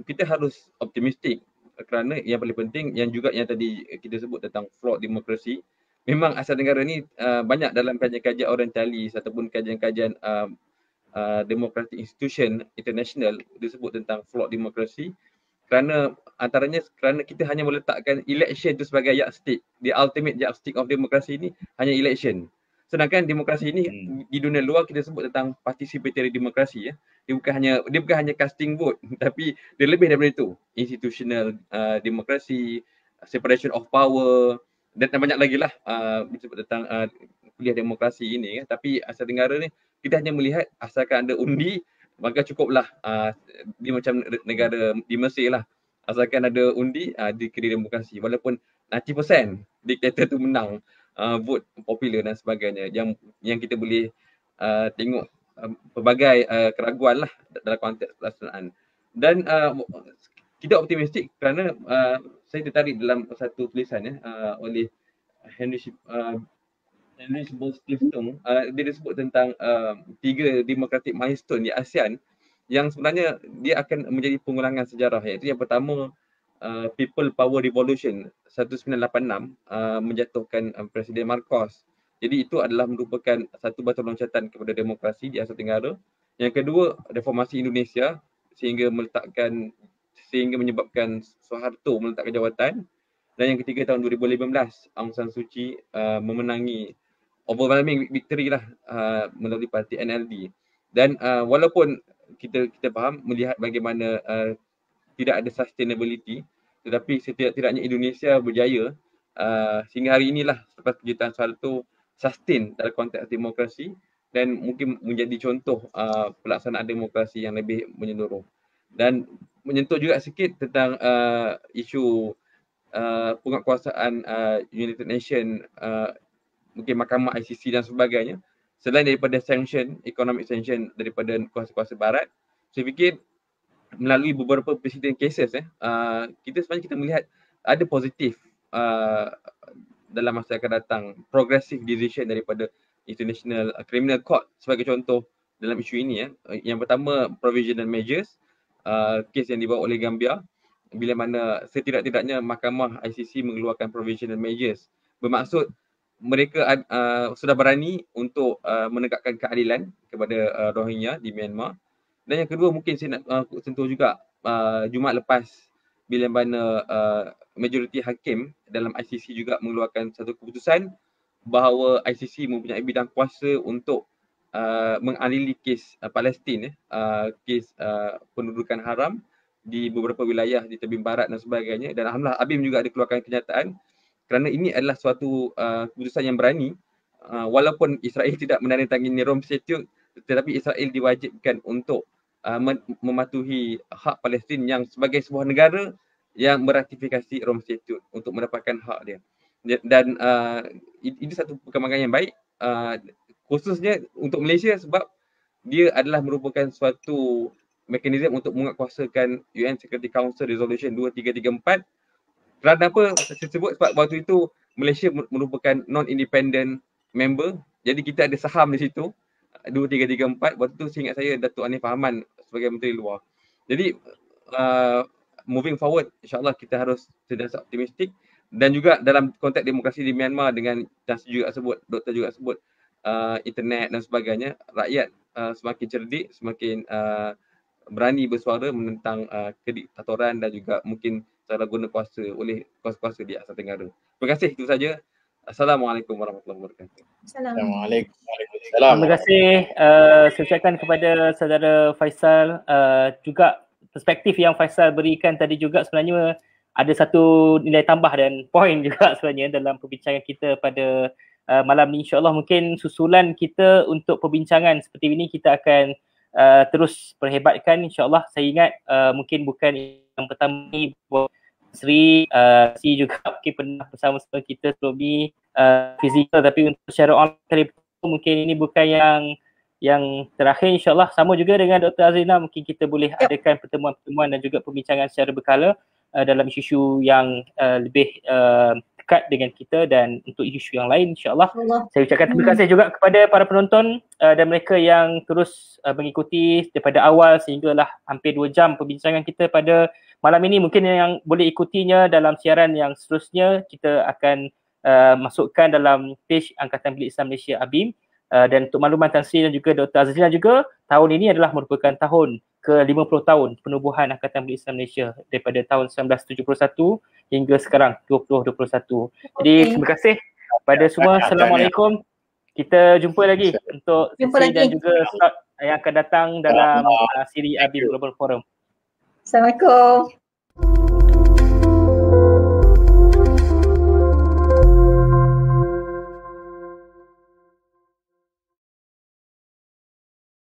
kita harus optimistik kerana yang paling penting yang juga yang tadi kita sebut tentang flawed demokrasi. Memang Asia Tenggara ni banyak dalam kajian-kajian orientalis ataupun kajian-kajian democratic institution international disebut tentang flawed demokrasi, kerana antaranya kerana kita hanya meletakkan election itu sebagai yardstick. The ultimate yardstick of demokrasi ini hanya election. Sedangkan demokrasi ini di dunia luar kita sebut tentang participatory demokrasi. Dia bukan hanya casting vote tapi dia lebih daripada itu. Institutional demokrasi, separation of power dan banyak lagi lah disebut tentang kuliah demokrasi ini. Tapi Asia Tenggara ni kita hanya melihat asalkan ada undi maka cukuplah. Dia macam negara di Mesir lah. Asalkan ada undi dikira demokrasi. Walaupun 90% diktator tu menang vote popular dan sebagainya. Yang kita boleh tengok pelbagai keraguan lah dalam konteks pelaksanaan. Dan kita optimistik kerana saya tertarik dalam satu tulisan oleh Henry Clifton. Dia disebut tentang 3 democratic milestone di ASEAN yang sebenarnya dia akan menjadi pengulangan sejarah, iaitu yang pertama People Power Revolution 1986 menjatuhkan Presiden Marcos. Jadi itu adalah merupakan satu batu loncatan kepada demokrasi di Asia Tenggara. Yang kedua, reformasi Indonesia sehingga menyebabkan Soeharto meletakkan jawatan. Dan yang ketiga, tahun 2015 Aung San Suu Kyi memenangi overwhelming victory lah melalui parti NLD. Dan walaupun kita faham melihat bagaimana tidak ada sustainability, tetapi setidak-tidaknya Indonesia berjaya sehingga hari inilah selepas kejutan Soeharto sustain dalam konteks demokrasi dan mungkin menjadi contoh pelaksanaan demokrasi yang lebih menyeluruh. Dan menyentuh juga sikit tentang isu penguatkuasaan United Nations, mungkin mahkamah ICC dan sebagainya. Selain daripada sanction, economic sanction daripada kuasa-kuasa barat, saya fikir melalui beberapa presiden cases kita sebenarnya melihat ada positif dalam masa akan datang, progressive decision daripada International Criminal Court sebagai contoh dalam isu ini. Yang pertama, provisional measures, kes yang dibawa oleh Gambia, bila mana setidak-tidaknya mahkamah ICC mengeluarkan provisional measures, bermaksud mereka sudah berani untuk menegakkan keadilan kepada Rohingya di Myanmar. Dan yang kedua, mungkin saya nak sentuh juga Jumaat lepas, bila mana majoriti hakim dalam ICC juga mengeluarkan satu keputusan bahawa ICC mempunyai bidang kuasa untuk mengadili kes Palestin, kes pendudukan haram di beberapa wilayah di tebing barat dan sebagainya. Dan alhamdulillah ABIM juga ada keluarkan kenyataan kerana ini adalah suatu keputusan yang berani, walaupun Israel tidak menandatangani Rome Statute, tetapi Israel diwajibkan untuk mematuhi hak Palestin yang sebagai sebuah negara yang meratifikasi Rome Statute untuk mendapatkan hak dia. Dan ini satu perkembangan yang baik, khususnya untuk Malaysia, sebab dia adalah merupakan suatu mekanisme untuk menguatkuasakan UN Security Council Resolution 2334. Kerana apa saya sebut? Sebab waktu itu Malaysia merupakan non-independent member, jadi kita ada saham di situ 2334. Waktu tu seingat saya Datuk Hanif Ahmad sebagai Menteri Luar. Jadi moving forward, insyaAllah kita harus sentiasa optimistik. Dan juga dalam konteks demokrasi di Myanmar, dengan yang juga sebut, doktor juga sebut internet dan sebagainya, rakyat semakin cerdik, semakin berani bersuara menentang kediktatoran dan juga mungkin salah guna kuasa oleh kuasa-kuasa di Asia Tenggara. Terima kasih, itu saja. Assalamualaikum warahmatullahi wabarakatuh. Assalamualaikum. Terima kasih. Saya ucapkan kepada saudara Faisal, juga perspektif yang Faisal berikan tadi juga sebenarnya ada satu nilai tambah dan poin juga sebenarnya dalam perbincangan kita pada malam ni. InsyaAllah mungkin susulan kita untuk perbincangan seperti ini kita akan terus perhebatkan insyaAllah. Saya ingat mungkin bukan yang pertama ni, Sri juga mungkin pernah bersama-sama kita sebelum ni fizikal, tapi untuk secara online mungkin ini bukan yang terakhir. InsyaAllah sama juga dengan Dr. Azrina, mungkin kita boleh adakan pertemuan-pertemuan dan juga perbincangan secara berkala dalam isu-isu yang lebih dekat dengan kita dan untuk isu yang lain insyaAllah. Saya ucapkan terima kasih juga kepada para penonton dan mereka yang terus mengikuti daripada awal sehinggalah hampir 2 jam perbincangan kita pada malam ini. Mungkin yang boleh ikutinya dalam siaran yang seterusnya, kita akan masukkan dalam page Angkatan Bilik Islam Malaysia ABIM. Dan untuk makluman Tan Sri dan juga Dr. Azrina juga, tahun ini adalah merupakan tahun ke-50 tahun penubuhan Angkatan Bilik Islam Malaysia daripada tahun 1971 hingga sekarang 2021. Jadi terima kasih pada semua. Assalamualaikum. Kita jumpa lagi untuk sesi dan juga slot yang akan datang dalam siri ABIM Global Forum. Assalamualaikum.